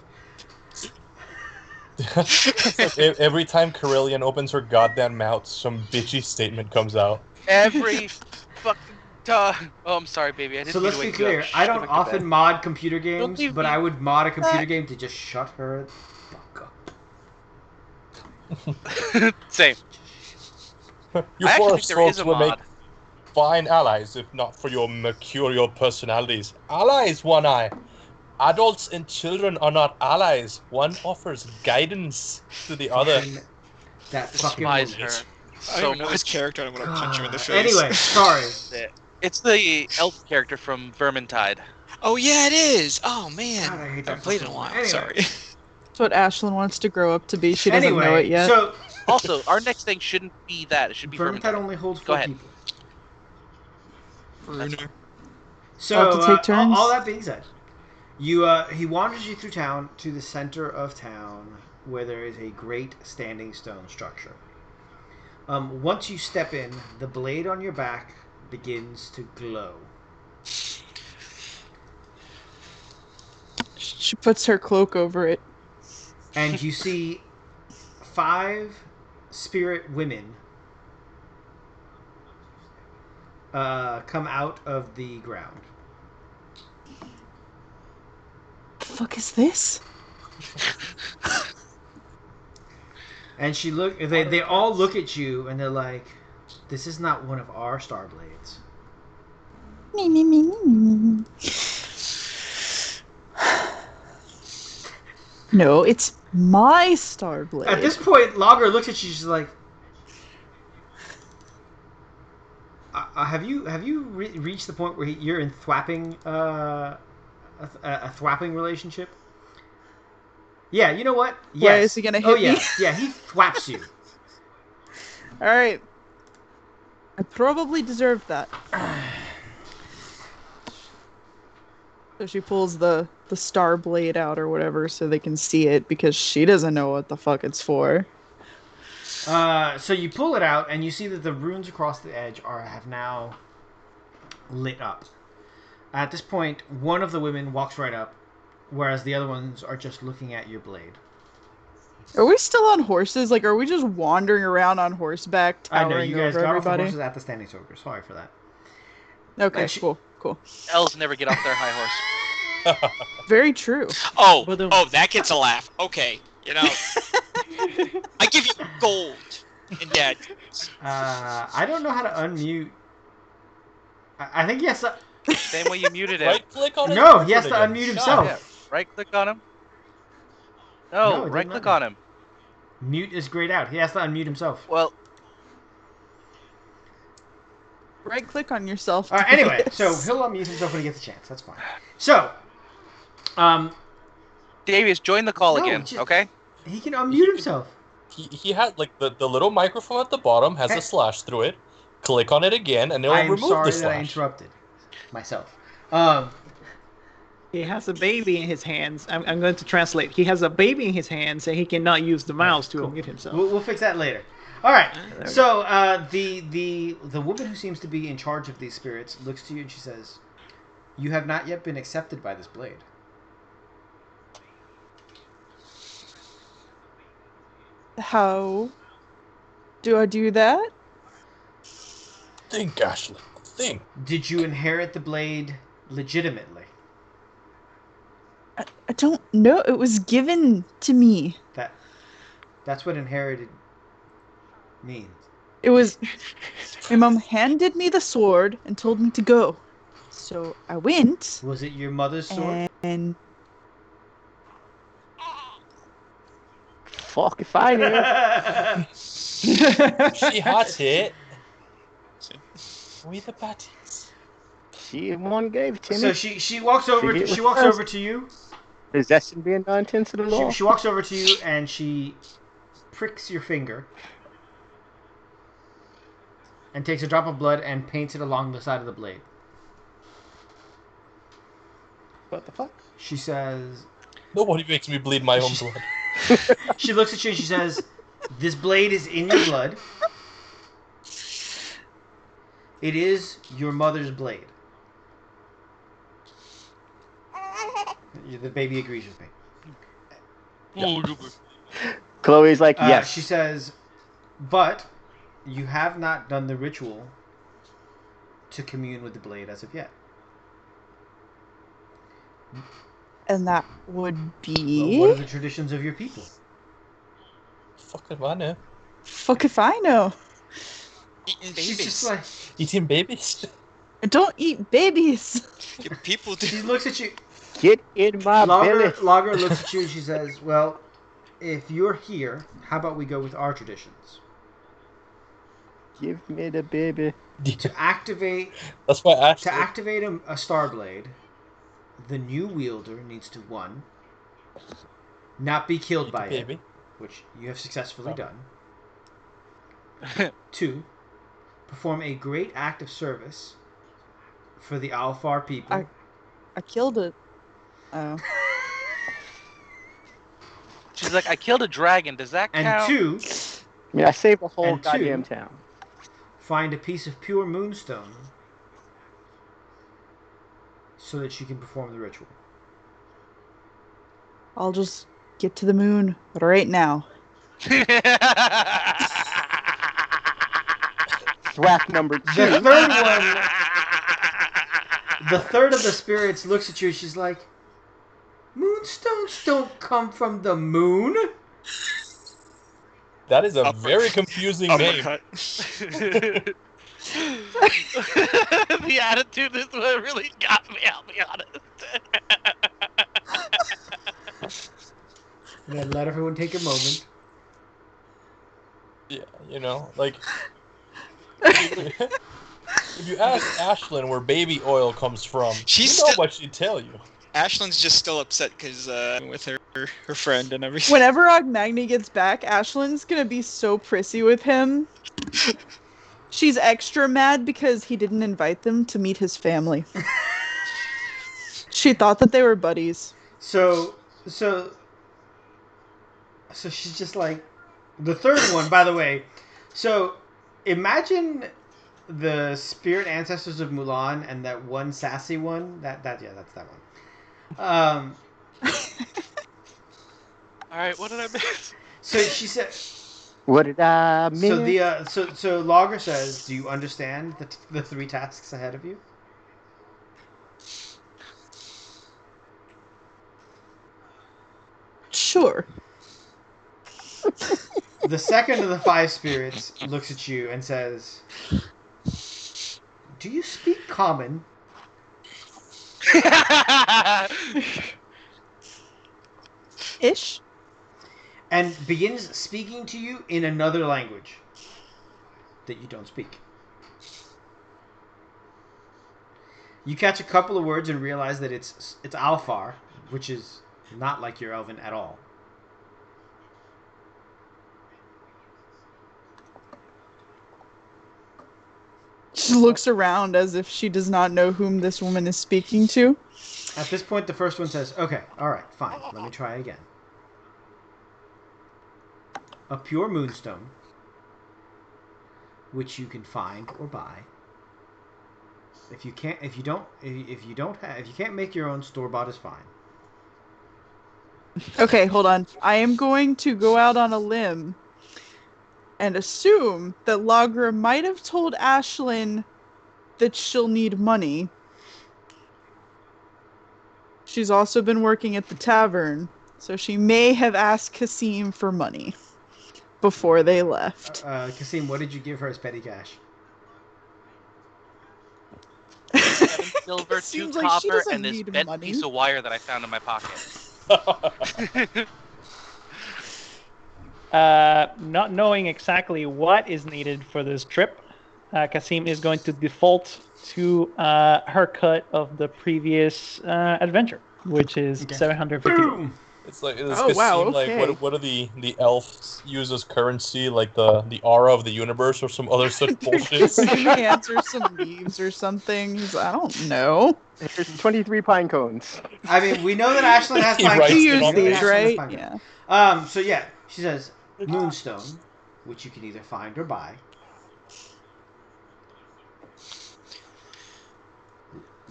Speaker 4: Every time Carillion opens her goddamn mouth, some bitchy statement comes out.
Speaker 1: Every fucking time. Oh, I'm sorry, baby. I didn't
Speaker 5: So
Speaker 1: mean
Speaker 5: let's
Speaker 1: to
Speaker 5: be
Speaker 1: wake you up.
Speaker 5: clear.
Speaker 1: Shh,
Speaker 5: I
Speaker 1: go
Speaker 5: don't
Speaker 1: back to
Speaker 5: often
Speaker 1: bed.
Speaker 5: mod computer games,
Speaker 1: leave
Speaker 5: but
Speaker 1: me
Speaker 5: I would mod a computer
Speaker 3: back.
Speaker 5: game to just shut her the fuck up.
Speaker 1: Same.
Speaker 4: You
Speaker 1: I actually
Speaker 4: forest
Speaker 1: think there is
Speaker 4: folks
Speaker 1: a
Speaker 4: would make
Speaker 1: mod.
Speaker 4: fine allies, if not for your mercurial personalities. Allies, One Eye. Adults and children are not allies. One offers guidance to the other.
Speaker 5: Fucking- that fucking
Speaker 1: Despise
Speaker 5: woman.
Speaker 1: her
Speaker 7: I
Speaker 1: so
Speaker 7: don't even know his
Speaker 1: much.
Speaker 7: character, and I'm gonna punch him in the face.
Speaker 5: Anyway, sorry.
Speaker 1: It's the elf character from Vermintide.
Speaker 7: Oh yeah, it is. Oh man,
Speaker 5: God, I hate
Speaker 7: I
Speaker 5: that
Speaker 7: haven't played in a
Speaker 5: fucking
Speaker 7: while.
Speaker 5: one. Anyway.
Speaker 7: Sorry.
Speaker 3: That's what Ashlyn wants to grow up to be. She doesn't
Speaker 5: Anyway,
Speaker 3: know it yet.
Speaker 5: so
Speaker 1: Also, our next thing shouldn't be that. It should be
Speaker 5: Vermintide
Speaker 1: Vermintide.
Speaker 5: only holds
Speaker 1: Go
Speaker 5: 4
Speaker 1: ahead.
Speaker 5: people.
Speaker 7: Bruno.
Speaker 5: So
Speaker 3: I'll have to take turns?
Speaker 5: all that being said, he wanders you through town to the center of town where there is a great standing stone structure. Once you step in, the blade on your back begins to glow.
Speaker 3: She puts her cloak over it.
Speaker 5: And you see 5 spirit women come out of the ground.
Speaker 3: The fuck is this?
Speaker 5: And they all look at you and they're like, "This is not one of our star blades."
Speaker 3: Me, me, me, me, me. No, it's my star blade.
Speaker 5: At this point, Lager looks at you. She's like, "Have you reached the point where you're in thwapping a thwapping relationship?" Yeah, you know what? Yes.
Speaker 3: Why is he gonna hit
Speaker 5: yeah,
Speaker 3: me?
Speaker 5: yeah, he thwaps you.
Speaker 3: All right. I probably deserved that. So she pulls the star blade out or whatever so they can see it because she doesn't know what the fuck it's for.
Speaker 5: So you pull it out and you see that the runes across the edge have now lit up. At this point, one of the women walks right up, whereas the other ones are just looking at your blade.
Speaker 3: Are we still on horses? Like, are we just wandering around on horseback,
Speaker 5: I know
Speaker 3: towering
Speaker 5: you guys
Speaker 3: over
Speaker 5: got off the
Speaker 3: everybody?
Speaker 5: horses at the standing soldier. Sorry for that.
Speaker 3: Okay,
Speaker 5: And she-
Speaker 3: cool.
Speaker 1: Elves never get off their high horse.
Speaker 3: Very true.
Speaker 7: Oh,
Speaker 6: Ba-dum.
Speaker 7: oh, that gets a laugh. Okay, you know, I give you gold in dad.
Speaker 5: I don't know how to unmute. I think yes.
Speaker 1: Same way you muted him.
Speaker 4: Right click on it.
Speaker 5: No, he has to
Speaker 4: again.
Speaker 5: unmute
Speaker 4: God.
Speaker 5: himself.
Speaker 1: Yeah. Right click on him.
Speaker 5: No,
Speaker 1: No,
Speaker 5: it
Speaker 1: right
Speaker 5: doesn't
Speaker 1: click
Speaker 5: matter.
Speaker 1: on him.
Speaker 5: Mute is grayed out. He has to unmute himself.
Speaker 1: Well,
Speaker 3: Right click on yourself.
Speaker 5: All right,
Speaker 3: to do
Speaker 5: anyway,
Speaker 3: this.
Speaker 5: so he'll unmute himself when he gets a chance. That's fine. So,
Speaker 1: Davius, join the call
Speaker 5: No,
Speaker 1: again,
Speaker 5: just-
Speaker 1: okay?
Speaker 5: he can unmute himself.
Speaker 4: He had like the little microphone at the bottom has
Speaker 5: Hey.
Speaker 4: a slash through it. Click on it again, and it'll
Speaker 5: I am
Speaker 4: remove
Speaker 5: sorry
Speaker 4: the
Speaker 5: that I
Speaker 4: slash.
Speaker 5: interrupted myself.
Speaker 6: He has a baby in his hands. I'm going to translate. He has a baby in his hands, and he cannot use the mouse to
Speaker 5: cool.
Speaker 6: unmute himself.
Speaker 5: We'll fix that later. All right.
Speaker 6: we
Speaker 5: So the woman who seems to be in charge of these spirits looks to you and she says, "You have not yet been accepted by this blade."
Speaker 3: How do I do that?
Speaker 4: Think, Ashley. Think.
Speaker 5: Did you inherit the blade legitimately?
Speaker 3: I don't know. It was given to me.
Speaker 5: That's what inherited means.
Speaker 3: It was. My mom handed me the sword and told me to go. So I went,
Speaker 5: Was it your mother's sword?
Speaker 3: and
Speaker 2: fuck if I knew.
Speaker 4: She had it. We the baddies.
Speaker 2: She the one gave it to
Speaker 5: So
Speaker 2: me.
Speaker 5: she walks over.
Speaker 2: She
Speaker 5: She walks over to you.
Speaker 2: Possession being 9/10 of the law.
Speaker 5: She walks over to you and she pricks your finger and takes a drop of blood and paints it along the side of the blade.
Speaker 2: What the fuck?
Speaker 5: She says,
Speaker 4: Nobody makes me bleed my own blood.
Speaker 5: she looks at you and she says, "This blade is in your blood. It is your mother's blade." The baby agrees with me.
Speaker 2: Chloe's like, yes.
Speaker 5: She says, "But you have not done the ritual to commune with the blade as of yet."
Speaker 3: And that would
Speaker 5: Well,
Speaker 3: be.
Speaker 5: what are the traditions of your people?
Speaker 4: Fuck if I know.
Speaker 3: Fuck if I know.
Speaker 7: Eating
Speaker 5: She's
Speaker 7: babies.
Speaker 5: just like,
Speaker 4: Eating babies?
Speaker 3: Don't eat babies.
Speaker 7: Your people do.
Speaker 5: she looks at you.
Speaker 2: Get in my belly.
Speaker 5: Lager looks at you and she says, "Well, if you're here, how about we go with our traditions?
Speaker 2: Give me the baby.
Speaker 5: To activate
Speaker 4: That's why Ashley.
Speaker 5: a star blade, the new wielder needs to 1, not be killed by it,
Speaker 4: baby.
Speaker 5: which you have successfully
Speaker 4: Oh.
Speaker 5: done. 2, perform a great act of service for the Alfar people.
Speaker 3: I killed it. Oh.
Speaker 1: She's like, I killed a dragon. Does that
Speaker 5: And
Speaker 1: count?
Speaker 5: 2,
Speaker 2: I mean, I saved the whole
Speaker 5: And two-
Speaker 2: goddamn town.
Speaker 5: find a piece of pure moonstone so that you can perform the ritual.
Speaker 3: I'll just get to the moon right now.
Speaker 2: Thwack number 2.
Speaker 5: The third one, the third of the spirits looks at you. She's like, "Moonstones don't come from the moon."
Speaker 4: That is a
Speaker 7: Upper-
Speaker 4: very confusing name.
Speaker 7: Uppercut.
Speaker 1: The attitude is what really got me, I'll be honest.
Speaker 5: And then let everyone take a moment.
Speaker 4: Yeah, you know, like if you ask Ashlyn where baby oil comes from,
Speaker 7: She's
Speaker 4: you know
Speaker 7: still-
Speaker 4: what she'd tell you.
Speaker 7: Ashlyn's just still upset because with her friend and everything.
Speaker 3: Whenever Ogmagny gets back, Ashlyn's gonna be so prissy with him. She's extra mad because he didn't invite them to meet his family. She thought that they were buddies.
Speaker 5: So she's just like, the third one, by the way. So imagine the spirit ancestors of Mulan and that one sassy one. That's that one.
Speaker 1: All right, what did I miss?
Speaker 5: So she said.
Speaker 2: What did I miss?
Speaker 5: So the so Logger says, "Do you understand the 3 tasks ahead of you?"
Speaker 3: Sure.
Speaker 5: The second of the 5 spirits looks at you and says, "Do you speak common?"
Speaker 3: Ish.
Speaker 5: And begins speaking to you in another language that you don't speak. You catch a couple of words and realize that it's Alfar, which is not like your Elven at all.
Speaker 3: She looks around as if she does not know whom this woman is speaking to.
Speaker 5: At this point, the first one says, "Okay, all right, fine. Let me try again. A pure moonstone, which you can find or buy. If you can't make your own, store bought is fine."
Speaker 3: Okay, hold on. I am going to go out on a limb and assume that Lagra might have told Ashlyn that she'll need money. She's also been working at the tavern, so she may have asked Kasim for money before they left.
Speaker 5: Kasim, what did you give her as petty cash?
Speaker 1: 7 silver, 2
Speaker 3: Seems like she
Speaker 1: copper,
Speaker 3: doesn't
Speaker 1: and this
Speaker 3: need
Speaker 1: bent
Speaker 3: money.
Speaker 1: piece of wire that I found in my pocket.
Speaker 6: Not knowing exactly what is needed for this trip, Kasim is going to default to her cut of the previous adventure, which is
Speaker 5: Okay.
Speaker 6: 750 gold.
Speaker 5: Boom.
Speaker 4: It's like this
Speaker 3: Oh,
Speaker 4: could
Speaker 3: wow,
Speaker 4: seem like
Speaker 3: okay.
Speaker 4: what do the elves use as currency, like the aura of the universe or some other such bullshit.
Speaker 3: He may answer some leaves or something. I don't know.
Speaker 2: Here's 23 pine cones.
Speaker 5: I mean, we know that Ashlyn has
Speaker 4: He
Speaker 5: pine
Speaker 4: writes
Speaker 5: cones.
Speaker 3: You
Speaker 4: it
Speaker 5: We
Speaker 3: use
Speaker 4: on
Speaker 5: know that
Speaker 3: these,
Speaker 4: there.
Speaker 5: Ashlyn has
Speaker 3: right?
Speaker 5: pine
Speaker 3: Yeah.
Speaker 5: cones. So yeah, she says Moonstone, which you can either find or buy.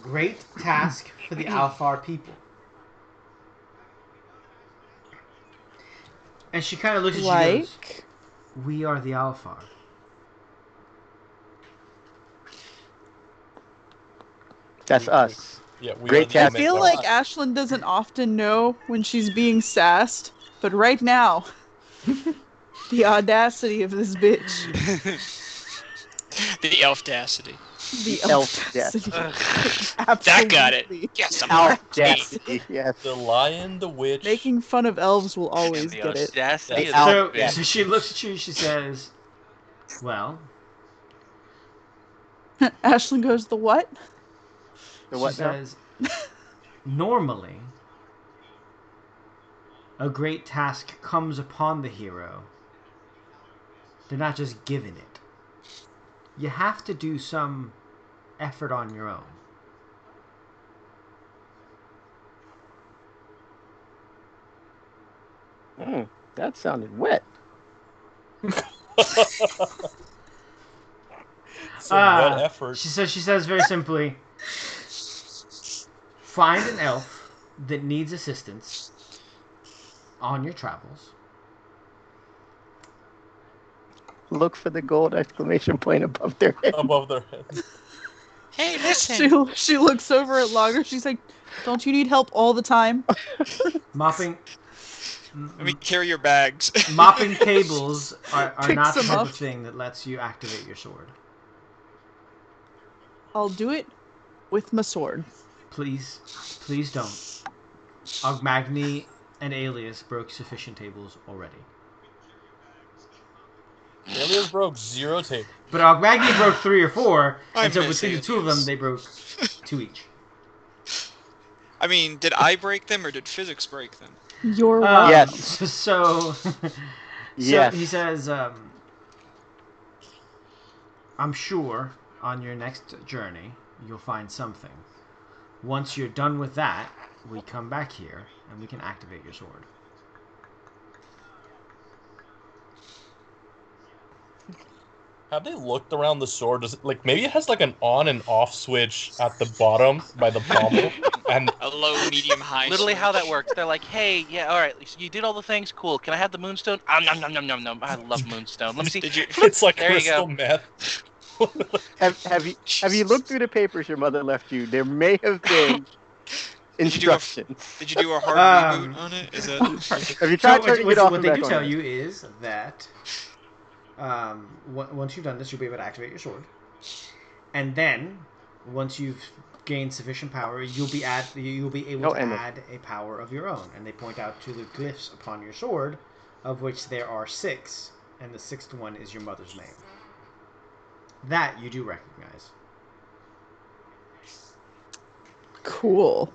Speaker 5: Great task for the Alfar people. And she kind of looks at you and goes,
Speaker 3: Like,
Speaker 5: we are the Alfar.
Speaker 2: That's us.
Speaker 4: Yeah, we
Speaker 2: Great
Speaker 4: are the
Speaker 3: I
Speaker 2: task.
Speaker 3: feel like Ashlyn doesn't often know when she's being sassed, but right now, the audacity of this bitch.
Speaker 7: The elf-dacity.
Speaker 3: The
Speaker 2: Elf-dacity.
Speaker 7: That got it.
Speaker 3: Absolutely.
Speaker 7: Yes, I'm right.
Speaker 2: Audacity, yes.
Speaker 4: the lion, the witch.
Speaker 3: Making fun of elves will
Speaker 1: And
Speaker 3: always
Speaker 1: the
Speaker 3: get it.
Speaker 1: audacity
Speaker 2: That's
Speaker 1: of
Speaker 5: So,
Speaker 1: this
Speaker 5: so
Speaker 1: bitch.
Speaker 5: she looks at you and she says, well,
Speaker 3: Ashlyn goes, the what?
Speaker 2: The
Speaker 5: she
Speaker 2: what now?
Speaker 5: says, normally, a great task comes upon the hero. They're not just given it. You have to do some effort on your own.
Speaker 2: That sounded wet.
Speaker 4: Some wet effort.
Speaker 5: She says very simply, find an elf that needs assistance on your travels.
Speaker 2: Look for the gold exclamation point above their head.
Speaker 4: Above their heads.
Speaker 7: Hey, listen.
Speaker 3: She looks over at Lager. She's like, don't you need help all the time?
Speaker 5: Mopping
Speaker 7: Let me carry your bags.
Speaker 5: mopping tables are
Speaker 3: Picks
Speaker 5: not the
Speaker 3: them
Speaker 5: type
Speaker 3: up.
Speaker 5: of thing that lets you activate your sword.
Speaker 3: I'll do it with my sword.
Speaker 5: Please don't. Ogmagni and Alias broke sufficient tables already.
Speaker 4: Alias broke 0 tape.
Speaker 5: But Ogmagni broke 3 or 4,
Speaker 7: I
Speaker 5: and so
Speaker 7: miss
Speaker 5: between the two of them,
Speaker 7: Alias.
Speaker 5: they broke 2 each.
Speaker 7: I mean, did I break them or did physics break them?
Speaker 3: You're welcome.
Speaker 2: Yes.
Speaker 5: So
Speaker 2: Yes.
Speaker 5: he says, I'm sure on your next journey you'll find something. Once you're done with that, we come back here and we can activate your sword.
Speaker 4: Have they looked around the sword? Does it, like, maybe it has like an on and off switch at the bottom by the pommel, and
Speaker 7: A low, medium, high.
Speaker 1: Literally how that
Speaker 7: switch.
Speaker 1: works. They're like, hey, yeah, all right, so you did all the things, cool. Can I have the moonstone? Nom nom nom nom nom. I love moonstone. Let me see.
Speaker 7: Did you?
Speaker 4: it's like
Speaker 1: There you
Speaker 4: crystal
Speaker 1: go.
Speaker 4: meth.
Speaker 2: Have you looked through the papers your mother left you? There may have been
Speaker 7: Did you do a-
Speaker 2: instructions.
Speaker 7: Did you do a hard
Speaker 5: Um,
Speaker 7: reboot on it? Is that?
Speaker 2: Have you tried
Speaker 5: So
Speaker 2: turning
Speaker 5: what,
Speaker 2: it off
Speaker 5: what
Speaker 2: and
Speaker 5: they
Speaker 2: back
Speaker 5: do
Speaker 2: on
Speaker 5: tell
Speaker 2: again?
Speaker 5: you is that once you've done this, you'll be able to activate your sword, and then once you've gained sufficient power, you'll be able to add a power of your own. And they point out to the glyphs upon your sword, of which there are 6, and the 6th one is your mother's name. That you do recognize.
Speaker 3: Cool.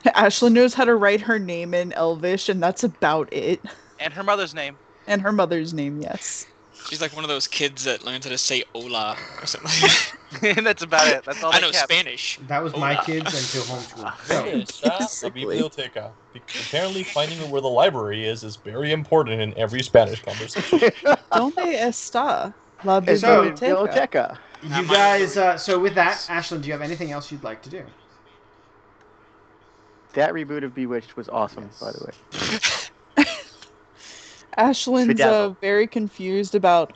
Speaker 3: Ashlyn knows how to write her name in Elvish, and that's about it.
Speaker 1: And her mother's name.
Speaker 3: And her mother's name, yes.
Speaker 7: She's like one of those kids that learns how to say "hola" or something like that.
Speaker 1: And that's about it. That's all
Speaker 7: I
Speaker 1: they
Speaker 7: know
Speaker 1: kept.
Speaker 7: Spanish.
Speaker 5: That was my
Speaker 7: Hola.
Speaker 5: kids until homeschool. So,
Speaker 4: Está la
Speaker 3: Basically.
Speaker 4: biblioteca. Apparently, finding where the library is very important in every Spanish conversation.
Speaker 3: Donde está la
Speaker 5: So-
Speaker 3: biblioteca?
Speaker 2: Biblioteca.
Speaker 5: you guys. So with that, Ashlyn, do you have anything else you'd like to do?
Speaker 2: That reboot of Bewitched was awesome,
Speaker 5: Yes.
Speaker 2: by the way.
Speaker 3: Ashlyn's
Speaker 2: Bedazzle.
Speaker 3: very confused about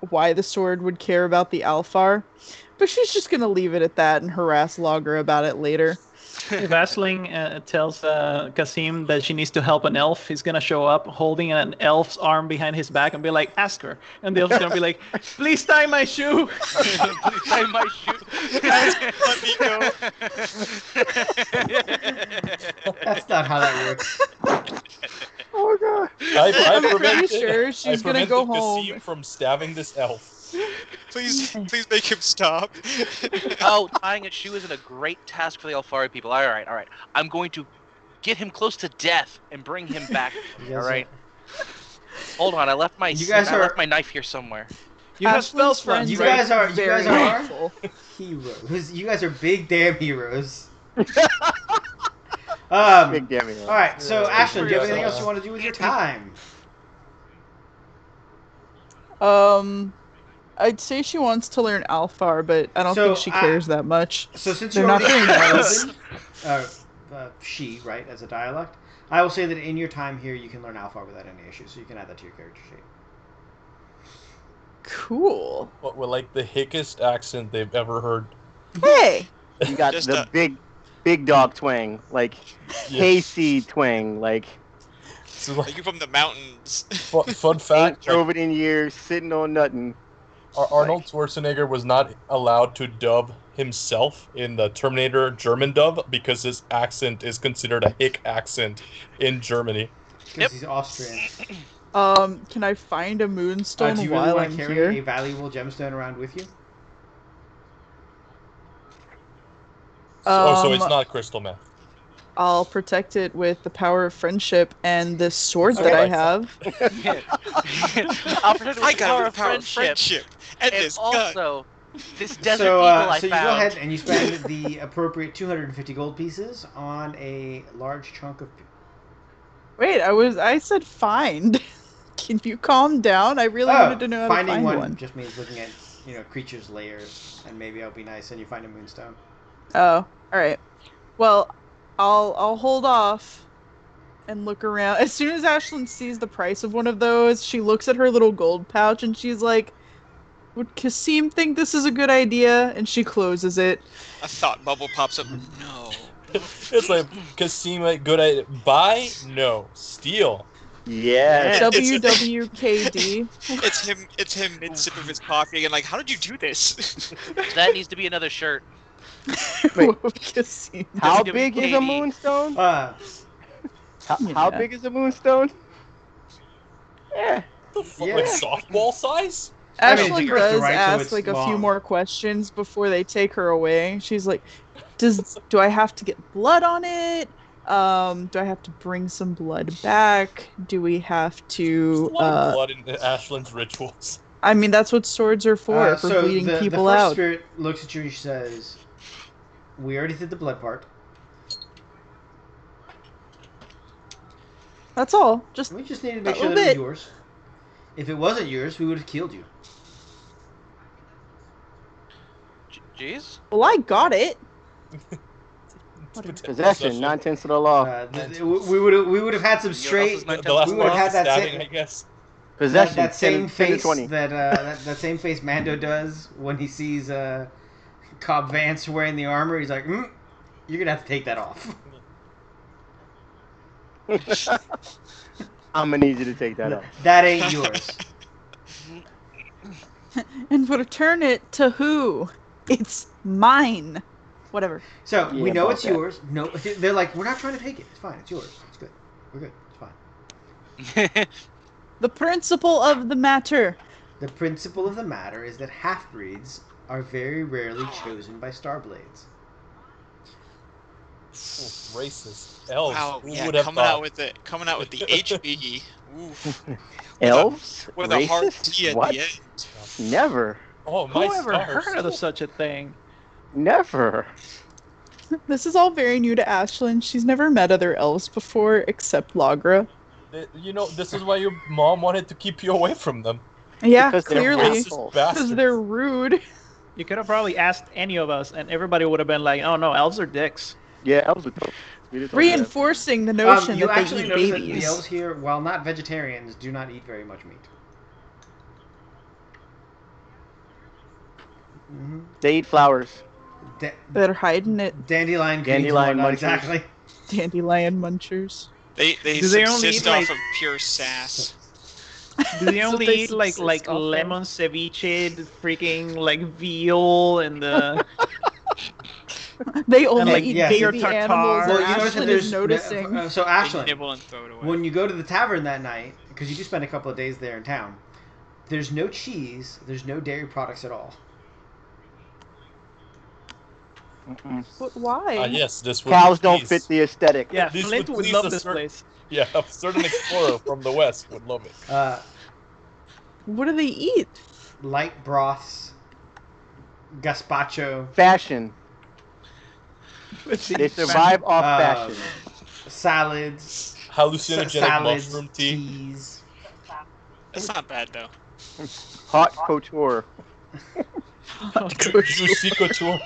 Speaker 3: why the sword would care about the Alfar, but she's just gonna leave it at that and harass Lager about it later.
Speaker 6: If Ashling tells Kasim that she needs to help an elf, he's gonna show up holding an elf's arm behind his back and be like, "Ask her." And the elf's gonna be like, "Please tie my shoe."
Speaker 1: Please tie my shoe.
Speaker 7: Let me go.
Speaker 5: That's not how that works.
Speaker 2: Oh god.
Speaker 3: I'm pretty
Speaker 4: prevented-
Speaker 3: sure she's gonna go home.
Speaker 4: Kasim from stabbing this elf.
Speaker 7: Please make him stop.
Speaker 1: Oh, tying a shoe isn't a great task for the Alfari people. All right. I'm going to get him close to death and bring him back.
Speaker 5: You
Speaker 1: All
Speaker 5: guys
Speaker 1: right. Hold on, I left my
Speaker 5: You guys
Speaker 1: I
Speaker 5: are-
Speaker 1: left my knife here somewhere.
Speaker 6: You have
Speaker 3: Ashlyn's
Speaker 6: spell slots,
Speaker 3: friends
Speaker 5: You
Speaker 6: right?
Speaker 5: guys are
Speaker 3: very helpful.
Speaker 5: heroes. You guys are big damn heroes.
Speaker 2: Big
Speaker 5: All
Speaker 2: damn hero.
Speaker 5: right, so
Speaker 4: Yeah,
Speaker 5: Ashlyn, do you have anything
Speaker 4: yeah.
Speaker 5: else you want to do with your time?
Speaker 3: I'd say she wants to learn Alfar, but I don't
Speaker 5: So,
Speaker 3: think she cares that much.
Speaker 5: So since
Speaker 3: They're
Speaker 5: you're
Speaker 3: not
Speaker 5: already
Speaker 3: very nice.
Speaker 5: she, right, as a dialect, I will say that in your time here, you can learn Alfar without any issues, so you can add that to your character sheet.
Speaker 3: Cool.
Speaker 4: What with like the hickest accent they've ever heard.
Speaker 3: Hey!
Speaker 2: You got
Speaker 7: Just
Speaker 2: the
Speaker 7: a-
Speaker 2: big dog twang, like
Speaker 4: Yeah.
Speaker 2: KC twang, like
Speaker 4: So, like,
Speaker 7: Like you from the mountains.
Speaker 2: ain't
Speaker 4: fun fact, like,
Speaker 2: drove it in years, sitting on nothing.
Speaker 4: Arnold Schwarzenegger was not allowed to dub himself in the Terminator German dub because his accent is considered a hick accent in Germany.
Speaker 5: Because
Speaker 1: Yep.
Speaker 5: he's Austrian.
Speaker 3: Can I find a moonstone
Speaker 5: Do you really
Speaker 3: while
Speaker 5: want
Speaker 3: I'm
Speaker 5: to carry
Speaker 3: here?
Speaker 5: a valuable gemstone around with you?
Speaker 4: So it's
Speaker 3: Um,
Speaker 4: not crystal meth.
Speaker 3: I'll protect it with the power of friendship and this sword
Speaker 4: Okay.
Speaker 3: that I have.
Speaker 1: I'll protect it with
Speaker 7: I
Speaker 1: the
Speaker 7: got
Speaker 1: power
Speaker 7: the
Speaker 1: of
Speaker 7: power of
Speaker 1: friendship.
Speaker 7: friendship. And
Speaker 1: And
Speaker 7: this gun.
Speaker 1: also, this desert
Speaker 5: So,
Speaker 1: eagle I
Speaker 5: so you
Speaker 1: found.
Speaker 5: go ahead and you spend the appropriate 250 gold pieces on a large chunk of.
Speaker 3: Wait, I said find. Can you calm down? I really wanted to know how to
Speaker 5: finding
Speaker 3: find
Speaker 5: one,
Speaker 3: one.
Speaker 5: just means looking at creatures' layers, and maybe I'll be nice and you find a moonstone.
Speaker 3: Oh, all right. Well, I'll hold off and look around. As soon as Ashlyn sees the price of one of those, she looks at her little gold pouch and she's like, "Would Kasim think this is a good idea?" And she closes it.
Speaker 7: A thought bubble pops up. No.
Speaker 4: It's like Casima, good idea. Buy? No. Steal.
Speaker 2: Yeah.
Speaker 3: WWKD.
Speaker 7: It's him mid sip of his coffee and like, how did you do this?
Speaker 1: That needs to be another shirt.
Speaker 2: Wait.
Speaker 3: Kasim.
Speaker 2: How
Speaker 1: WWKD.
Speaker 2: big is a moonstone? How
Speaker 3: Yeah.
Speaker 2: big is a moonstone? Yeah.
Speaker 5: Yeah.
Speaker 4: Like softball size?
Speaker 5: I mean, it's
Speaker 3: Ashlyn
Speaker 5: a crystal,
Speaker 3: does
Speaker 5: right, so
Speaker 3: ask
Speaker 5: it's
Speaker 3: like a few
Speaker 5: long.
Speaker 3: more questions before they take her away. She's like, do I have to get blood on it? Do I have to bring some blood back? Do we have to
Speaker 4: There's a lot of blood in Ashlyn's rituals.
Speaker 3: I mean, that's what swords are for
Speaker 5: so
Speaker 3: bleeding
Speaker 5: the
Speaker 3: people
Speaker 5: first
Speaker 3: out.
Speaker 5: spirit looks at you and she says, "We already did the blood part.
Speaker 3: That's all. Just
Speaker 5: We just needed to make
Speaker 3: A
Speaker 5: sure that
Speaker 3: little
Speaker 5: it was
Speaker 3: bit.
Speaker 5: yours. If it wasn't yours, we would have killed you."
Speaker 1: Jeez.
Speaker 3: well, I got it.
Speaker 2: Possession, 9/10 of the law.
Speaker 5: We would have had some straight.
Speaker 1: Nine
Speaker 4: The last
Speaker 5: We would've
Speaker 4: one
Speaker 5: had that
Speaker 4: stabbing,
Speaker 5: same-
Speaker 4: I guess.
Speaker 2: Possession,
Speaker 5: that same
Speaker 2: 10 to
Speaker 5: face
Speaker 2: 20.
Speaker 5: that same face Mando does when he sees Cobb Vance wearing the armor. He's like, you're gonna have to take that off.
Speaker 2: I'm gonna need you to take that off.
Speaker 5: That ain't yours.
Speaker 3: And would return it to who? It's mine. Whatever.
Speaker 5: So we
Speaker 2: Yeah,
Speaker 5: know
Speaker 2: about
Speaker 5: it's
Speaker 2: that.
Speaker 5: yours. No, they're like, we're not trying to take it. It's fine. It's yours. It's good. We're good. It's fine.
Speaker 3: The principle of the matter.
Speaker 5: The principle of the matter is that half-breeds are very rarely chosen by Starblades.
Speaker 4: Ooh, racist. Elves.
Speaker 7: Wow,
Speaker 4: Who
Speaker 7: yeah,
Speaker 4: would have
Speaker 7: coming
Speaker 4: thought?
Speaker 7: out with the HBE. Oof.
Speaker 2: Elves?
Speaker 7: With a hard
Speaker 2: Racist?
Speaker 7: T at
Speaker 2: What?
Speaker 7: the end.
Speaker 2: Never.
Speaker 4: Oh, my
Speaker 6: Who ever
Speaker 4: stars.
Speaker 6: heard of such a thing?
Speaker 2: Never.
Speaker 3: This is all very new to Ashlyn. She's never met other elves before except Lagra.
Speaker 4: You know, this is why your mom wanted to keep you away from them.
Speaker 3: Yeah,
Speaker 2: Because they're
Speaker 3: clearly.
Speaker 2: assholes.
Speaker 3: Because
Speaker 4: Bastards.
Speaker 3: they're rude.
Speaker 6: You could have probably asked any of us, and everybody would have been like, "Oh no, elves are dicks."
Speaker 2: Yeah, elves are dope. We just don't do that.
Speaker 3: Reinforcing the notion
Speaker 5: You
Speaker 3: that they
Speaker 5: actually
Speaker 3: eat
Speaker 5: notice that the
Speaker 3: babies.
Speaker 5: elves here, while not vegetarians, do not eat very much meat. Mm-hmm.
Speaker 2: They eat flowers.
Speaker 3: They're hiding it.
Speaker 5: Dandelion greens and
Speaker 2: Dandelion
Speaker 5: whatnot,
Speaker 2: munchers.
Speaker 5: exactly.
Speaker 3: Dandelion munchers.
Speaker 7: They
Speaker 6: Do they only
Speaker 7: subsist
Speaker 6: eat,
Speaker 7: off
Speaker 6: like-
Speaker 7: of pure sass.
Speaker 6: Do they
Speaker 3: So
Speaker 6: only
Speaker 3: they
Speaker 6: eat like
Speaker 3: subsist off of-
Speaker 6: lemon ceviche, the freaking like veal and the
Speaker 3: They only
Speaker 6: like,
Speaker 3: eat
Speaker 5: yes,
Speaker 3: baby
Speaker 6: beer tartare.
Speaker 3: animals.
Speaker 5: Well,
Speaker 3: and
Speaker 5: you notice that
Speaker 3: Ashlyn
Speaker 5: there's
Speaker 3: is noticing.
Speaker 5: so
Speaker 7: They
Speaker 5: Ashlyn,
Speaker 7: nibble and throw it away.
Speaker 5: when you go to the tavern that night, because you do spend a couple of days there in town. There's no cheese. There's no dairy products at all.
Speaker 3: But why?
Speaker 4: Yes, this would
Speaker 2: Cows don't
Speaker 4: please-
Speaker 2: fit the aesthetic.
Speaker 6: Yeah,
Speaker 4: This
Speaker 6: Flint
Speaker 4: would
Speaker 6: would
Speaker 4: please
Speaker 6: love
Speaker 4: a
Speaker 6: this
Speaker 4: certain-
Speaker 6: place.
Speaker 4: Yeah, a certain explorer from the west would love it.
Speaker 3: What do they eat?
Speaker 5: Light broths, gazpacho,
Speaker 2: Fashion. They survive off fashion.
Speaker 5: salads,
Speaker 4: Hallucinogenic mushroom tea.
Speaker 5: teas.
Speaker 7: That's not bad though.
Speaker 2: Hot couture.
Speaker 4: Juicy couture.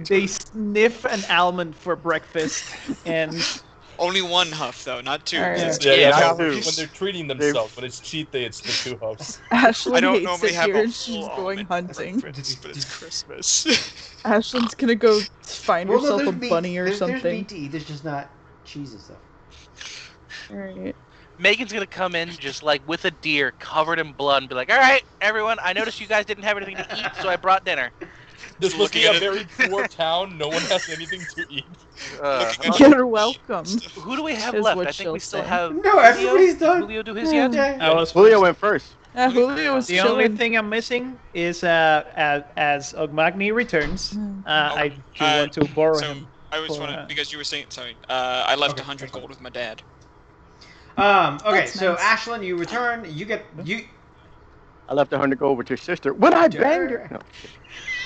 Speaker 6: They sniff an almond for breakfast, and
Speaker 7: Only one huff though, not two.
Speaker 3: Alright.
Speaker 7: It's
Speaker 4: Yeah,
Speaker 2: Yeah,
Speaker 4: yeah,
Speaker 2: two.
Speaker 4: when they're treating themselves. When it's cheat day, it's the 2 huffs.
Speaker 3: Ashlyn
Speaker 7: I don't
Speaker 3: hates
Speaker 7: normally
Speaker 3: it
Speaker 7: have
Speaker 3: here
Speaker 7: a
Speaker 3: and she's
Speaker 7: full
Speaker 3: going
Speaker 7: almond
Speaker 3: hunting.
Speaker 7: breakfast, but it's Christmas.
Speaker 3: Ashlyn's gonna go find
Speaker 5: Well, no,
Speaker 3: herself a
Speaker 5: there's meat.
Speaker 3: bunny or
Speaker 5: There's
Speaker 3: something.
Speaker 5: meat to eat. There's just not cheese and stuff.
Speaker 3: Alright.
Speaker 1: Megan's gonna come in just like with a deer covered in blood and be like, "All right, everyone, I noticed you guys didn't have anything to eat, so I brought dinner."
Speaker 4: This must be
Speaker 7: looking
Speaker 4: a
Speaker 7: at
Speaker 4: very poor town. No one has anything to eat.
Speaker 7: Looking at
Speaker 3: You're welcome.
Speaker 1: Who do we have
Speaker 3: Is
Speaker 1: left?
Speaker 3: what
Speaker 1: I think we
Speaker 3: she'll
Speaker 1: still
Speaker 3: say.
Speaker 1: have.
Speaker 5: No, everybody's done.
Speaker 1: Julio do his yet?
Speaker 5: Yeah.
Speaker 6: I was
Speaker 2: Julio went first.
Speaker 3: Julio was
Speaker 6: The only
Speaker 3: chilling.
Speaker 6: thing I'm missing is as Ogmagni returns, I do want to borrow
Speaker 7: So
Speaker 6: him.
Speaker 7: I was
Speaker 6: for,
Speaker 7: wondering because you were saying sorry. I left
Speaker 5: Okay.
Speaker 7: 100 gold with my dad.
Speaker 5: Okay,
Speaker 3: That's
Speaker 5: so
Speaker 3: nice.
Speaker 5: Ashlyn, you return. You
Speaker 2: I left 100 gold with your sister. When I banged her. No.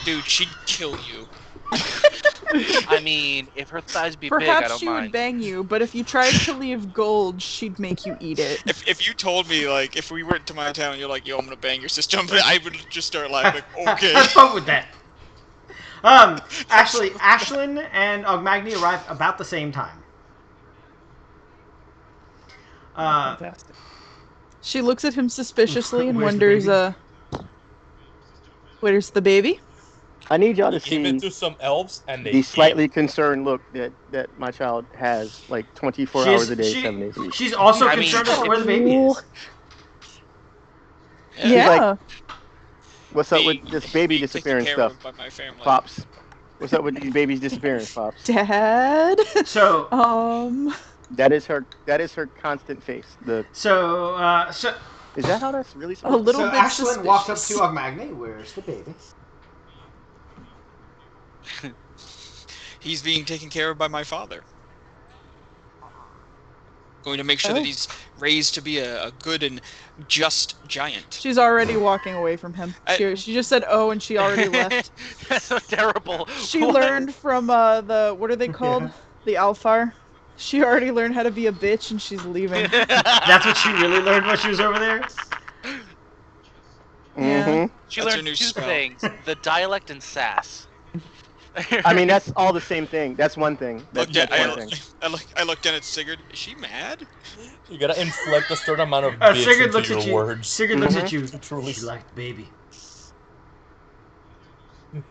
Speaker 7: Dude, she'd kill you.
Speaker 1: I mean, if her thighs be big, I
Speaker 3: Perhaps
Speaker 1: don't
Speaker 3: she would
Speaker 1: mind.
Speaker 3: bang you, but if you tried to leave gold, she'd make you eat it.
Speaker 7: If you told me like if we went to my town, and you're like, yo, I'm gonna bang your sister, I would just start laughing. Like, okay.
Speaker 5: have fun with that. Actually, Ashlyn and Ogmagni arrive about the same time.
Speaker 6: Fantastic.
Speaker 3: She looks at him suspiciously and
Speaker 5: Where's the
Speaker 3: wonders,
Speaker 5: baby?
Speaker 3: where's the baby?
Speaker 2: I need y'all to
Speaker 4: Give
Speaker 2: see
Speaker 4: it to some elves, and they
Speaker 2: the
Speaker 4: eat.
Speaker 2: slightly concerned look that my child has, like 24 hours a day, 7 days a week.
Speaker 5: She's also
Speaker 1: I mean,
Speaker 5: concerned as to where the baby is.
Speaker 3: Yeah.
Speaker 2: What's up
Speaker 7: Being-
Speaker 2: with this baby
Speaker 7: being taken
Speaker 2: disappearing
Speaker 7: care
Speaker 2: stuff,
Speaker 7: of by my family.
Speaker 2: Pops? What's up with these babies disappearing, Pops?
Speaker 3: Dad?
Speaker 5: So,
Speaker 2: That is her constant face.
Speaker 5: so
Speaker 2: Is that how that's really
Speaker 3: A
Speaker 2: supposed
Speaker 3: little
Speaker 5: so
Speaker 3: bit
Speaker 5: Ashlyn walks up to
Speaker 3: suspicious.
Speaker 5: Ogmagni. Where's the baby?
Speaker 7: He's being taken care of by my father. Going to make sure that he's raised to be a good and just giant.
Speaker 3: She's already walking away from him.
Speaker 7: I-
Speaker 3: She just said oh and she already left.
Speaker 1: That's so terrible.
Speaker 3: She
Speaker 1: What?
Speaker 3: learned from what are they called? The Alfar. She already learned how to be a bitch and she's leaving.
Speaker 5: That's what she really learned while she was over there.
Speaker 2: Mm-hmm.
Speaker 1: She
Speaker 7: That's her
Speaker 1: learned
Speaker 7: new
Speaker 1: 2
Speaker 7: spell.
Speaker 1: things: the dialect and sass.
Speaker 2: I mean, that's all the same thing. That's one thing. That's
Speaker 7: I,
Speaker 2: one thing.
Speaker 7: I looked down at Sigurd. Is she mad?
Speaker 4: You gotta inflect a certain amount of bitch
Speaker 5: Sigurd
Speaker 4: into
Speaker 5: looks
Speaker 4: your
Speaker 5: at you.
Speaker 4: words.
Speaker 5: Sigurd looks at you.
Speaker 4: To truly
Speaker 5: She liked baby.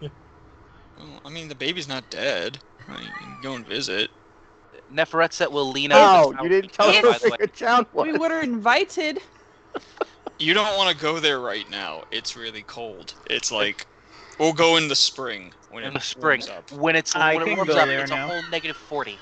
Speaker 7: Well, I mean, the baby's not dead. I mean, you can go and visit.
Speaker 1: Neferetset will lean out.
Speaker 2: Oh, you didn't tell her
Speaker 1: by the
Speaker 2: where your town was.
Speaker 3: We were invited.
Speaker 7: You don't want to go there right now. It's really cold. It's like we'll go in the spring when
Speaker 1: in
Speaker 7: it
Speaker 1: the spring
Speaker 7: warms up.
Speaker 1: when it's
Speaker 6: I
Speaker 1: when it
Speaker 6: can
Speaker 1: warms
Speaker 6: go
Speaker 1: up.
Speaker 6: there
Speaker 1: It's
Speaker 6: now.
Speaker 1: a whole -40.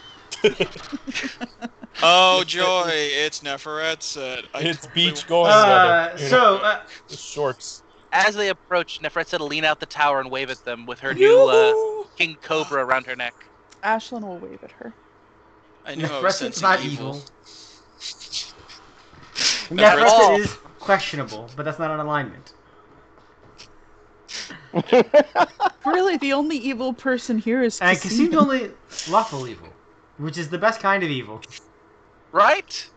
Speaker 7: Oh joy! It's Neferetset.
Speaker 4: It's beach going weather. You know,
Speaker 5: So,
Speaker 4: the shorts.
Speaker 1: As they approach, Neferetset will lean out the tower and wave at them with her new king cobra around her neck.
Speaker 3: Ashlyn will wave at her.
Speaker 7: I knew I was
Speaker 5: Neferetset's
Speaker 7: sensing
Speaker 5: not
Speaker 7: evil.
Speaker 5: Neferetset is questionable, but that's not an alignment.
Speaker 3: Really, the only evil person here is
Speaker 5: And
Speaker 3: Cassine.
Speaker 5: Kasim's only lawful evil, which is the best kind of evil.
Speaker 1: Right?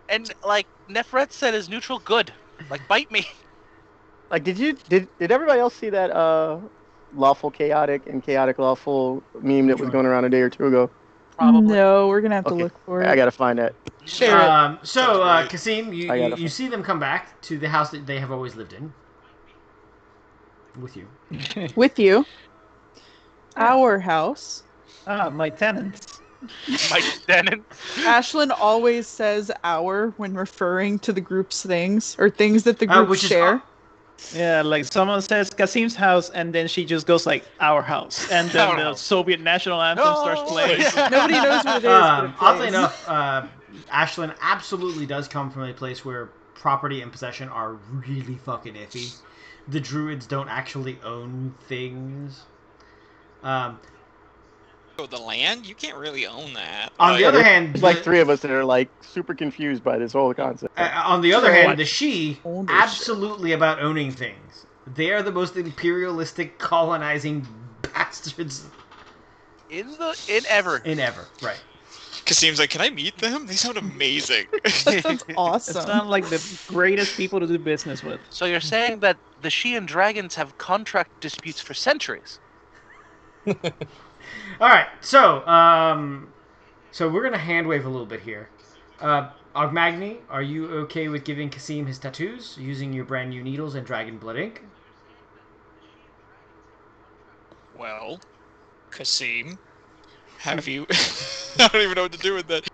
Speaker 1: And like Neferetset is neutral good. Like bite me.
Speaker 2: Like, did everybody else see that lawful chaotic and chaotic lawful meme that was going around a day or two ago?
Speaker 1: Probably.
Speaker 3: No, we're gonna have to
Speaker 2: Okay.
Speaker 3: look for it.
Speaker 2: I gotta find that.
Speaker 3: Share it.
Speaker 5: So,
Speaker 7: Sounds great.
Speaker 5: Kasim,
Speaker 2: I
Speaker 5: you
Speaker 2: gotta
Speaker 5: see them come back to the house that they have always lived in. With you.
Speaker 3: With you. Our house.
Speaker 6: My tenants.
Speaker 1: My tenant.
Speaker 3: Ashlyn always says our when referring to the group's things or things that the group
Speaker 5: Which is
Speaker 3: share.
Speaker 6: Yeah, like someone says Kasim's house, and then she just goes like our house, and then
Speaker 1: Our
Speaker 6: the
Speaker 1: house.
Speaker 6: Soviet national anthem starts
Speaker 1: No!
Speaker 6: playing.
Speaker 3: Nobody knows what it is, but it
Speaker 5: Oddly
Speaker 3: plays.
Speaker 5: enough, Ashlyn absolutely does come from a place where property and possession are really fucking iffy. The druids don't actually own things. Um,
Speaker 7: Oh, the land? You can't really own that.
Speaker 5: on the
Speaker 7: Like,
Speaker 5: other hand,
Speaker 2: There's like three of us that are like super confused by this whole concept.
Speaker 5: on the other hand,
Speaker 3: What?
Speaker 5: the Shi
Speaker 3: Own their
Speaker 5: absolutely about owning things. They are the most imperialistic, colonizing bastards
Speaker 1: in ever.
Speaker 5: in ever. Right.
Speaker 7: Kasim's like, can I meet them? They sound amazing.
Speaker 3: That sounds
Speaker 6: It
Speaker 3: awesome.
Speaker 6: sounds like the greatest people to do business with.
Speaker 1: So you're saying that the Sheehan dragons have contract disputes for centuries?
Speaker 5: All right, so we're gonna hand wave a little bit here. Ogmagni, are you okay with giving Kasim his tattoos using your brand new needles and dragon blood ink?
Speaker 7: Well, Kasim, have you... I don't even know what to do with that.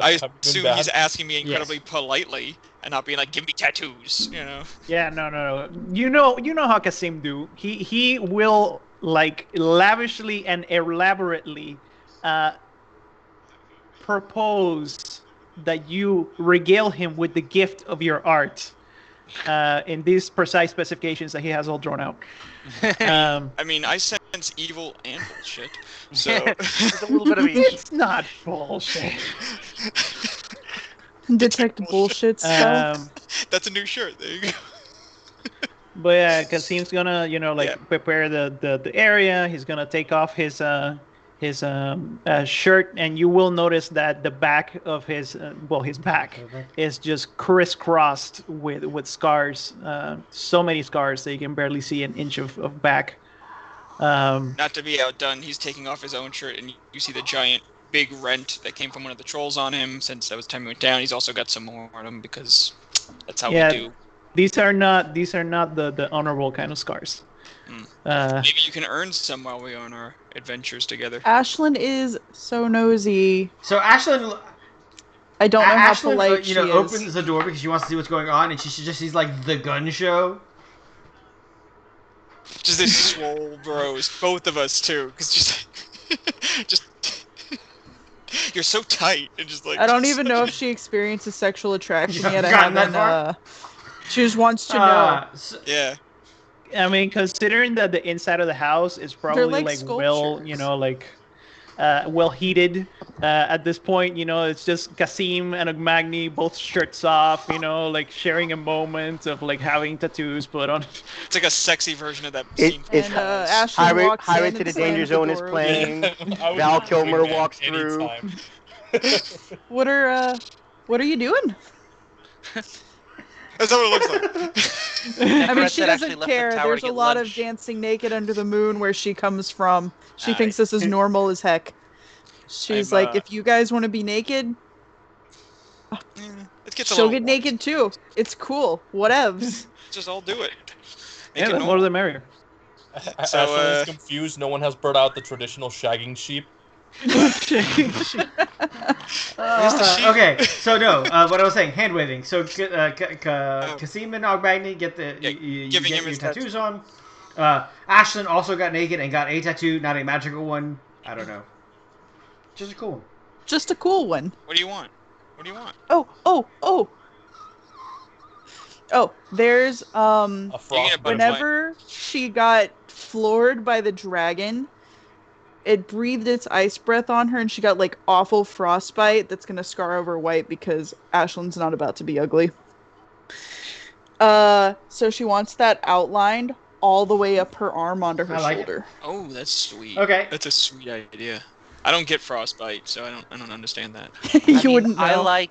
Speaker 7: I
Speaker 4: Have been
Speaker 7: assume
Speaker 4: bad.
Speaker 7: he's asking me incredibly politely and not being like, give me tattoos, you know?
Speaker 6: Yeah, no. You know how Kasim do. He will like lavishly and elaborately propose that you regale him with the gift of your art in these precise specifications that he has all drawn out.
Speaker 7: I mean, I sense evil and bullshit, so...
Speaker 1: There's a little bit of each.
Speaker 6: It's not bullshit.
Speaker 3: Detect bullshit stuff.
Speaker 7: That's a new shirt, there you go.
Speaker 6: But yeah, Kasim's gonna,
Speaker 7: Yeah.
Speaker 6: prepare the area. He's gonna take off his shirt, and you will notice that the back of his his back is just crisscrossed with scars. So many scars that you can barely see an inch of back.
Speaker 7: Not to be outdone, he's taking off his own shirt, and you see the giant big rent that came from one of the trolls on him since that was the time he went down. He's also got some more on him because that's how
Speaker 6: Yeah.
Speaker 7: we do.
Speaker 6: These are not the honorable kind of scars.
Speaker 7: Maybe you can earn some while we are on our adventures together.
Speaker 3: Ashlyn is so nosy.
Speaker 5: So Ashlyn,
Speaker 3: I don't know how
Speaker 5: Ashlyn,
Speaker 3: polite she is.
Speaker 5: opens the door because she wants to see what's going on, and she sees like the gun show.
Speaker 7: Just this swole bros, both of us too, because just you're so tight and just like.
Speaker 3: I don't even know if she experiences sexual attraction
Speaker 5: You
Speaker 3: yet. I
Speaker 5: haven't gotten
Speaker 3: haven't.
Speaker 5: that
Speaker 3: She just wants to know.
Speaker 7: Yeah.
Speaker 6: I mean, considering that the inside of the house is probably
Speaker 3: like
Speaker 6: like well,
Speaker 3: sculptures.
Speaker 6: well heated at this point. It's just Kasim and Ogmagni both shirts off. Like sharing a moment of like having tattoos put on.
Speaker 7: It's like a sexy version of that
Speaker 2: It-
Speaker 7: scene.
Speaker 2: it's
Speaker 3: And Ashlyn walks
Speaker 2: Highway
Speaker 3: in
Speaker 2: to
Speaker 3: and
Speaker 2: the
Speaker 3: slams
Speaker 2: Danger
Speaker 3: the
Speaker 2: Zone is
Speaker 3: door.
Speaker 2: playing.
Speaker 4: I would
Speaker 2: Val
Speaker 4: do
Speaker 2: Kilmer
Speaker 4: that
Speaker 2: walks through.
Speaker 4: anytime.
Speaker 3: What are you doing?
Speaker 7: That's not what it looks like.
Speaker 3: I mean,
Speaker 1: Necrets
Speaker 3: she
Speaker 1: had actually
Speaker 3: doesn't
Speaker 1: left the
Speaker 3: care.
Speaker 1: tower
Speaker 3: There's
Speaker 1: to
Speaker 3: a
Speaker 1: get
Speaker 3: lot
Speaker 1: lunch.
Speaker 3: of dancing naked under the moon where she comes from. She
Speaker 7: Alright.
Speaker 3: thinks this is normal as heck. She's
Speaker 7: I'm,
Speaker 3: like, if you guys want to be naked,
Speaker 7: It gets a
Speaker 3: she'll
Speaker 7: little
Speaker 3: get naked too. It's cool. Whatevs.
Speaker 7: Just all do it. Make
Speaker 6: Yeah,
Speaker 7: it
Speaker 6: the more
Speaker 7: normal.
Speaker 6: the merrier.
Speaker 7: So,
Speaker 4: Ashlyn is confused. No one has brought out the traditional shagging sheep.
Speaker 5: Okay, so no, what I was saying, hand waving. So Kasim and Ogmagni get the
Speaker 7: Yeah,
Speaker 5: you
Speaker 7: giving
Speaker 5: get
Speaker 7: him
Speaker 5: your
Speaker 7: his
Speaker 5: tattoos on. Ashlyn also got naked and got a tattoo, not a magical one. I don't know. Just a cool one.
Speaker 3: Just a cool one.
Speaker 7: What do you want? What do you want?
Speaker 3: Oh, there's
Speaker 4: A
Speaker 7: You get
Speaker 4: frost
Speaker 7: a butterfly.
Speaker 3: whenever she got floored by the dragon, it breathed its ice breath on her and she got like awful frostbite that's gonna scar over white because Ashlyn's not about to be ugly. So she wants that outlined all the way up her arm onto her
Speaker 5: I like it.
Speaker 3: shoulder.
Speaker 7: Oh, that's sweet.
Speaker 5: Okay.
Speaker 7: That's a sweet idea. I don't get frostbite, so I don't understand that.
Speaker 3: You wouldn't know.
Speaker 1: I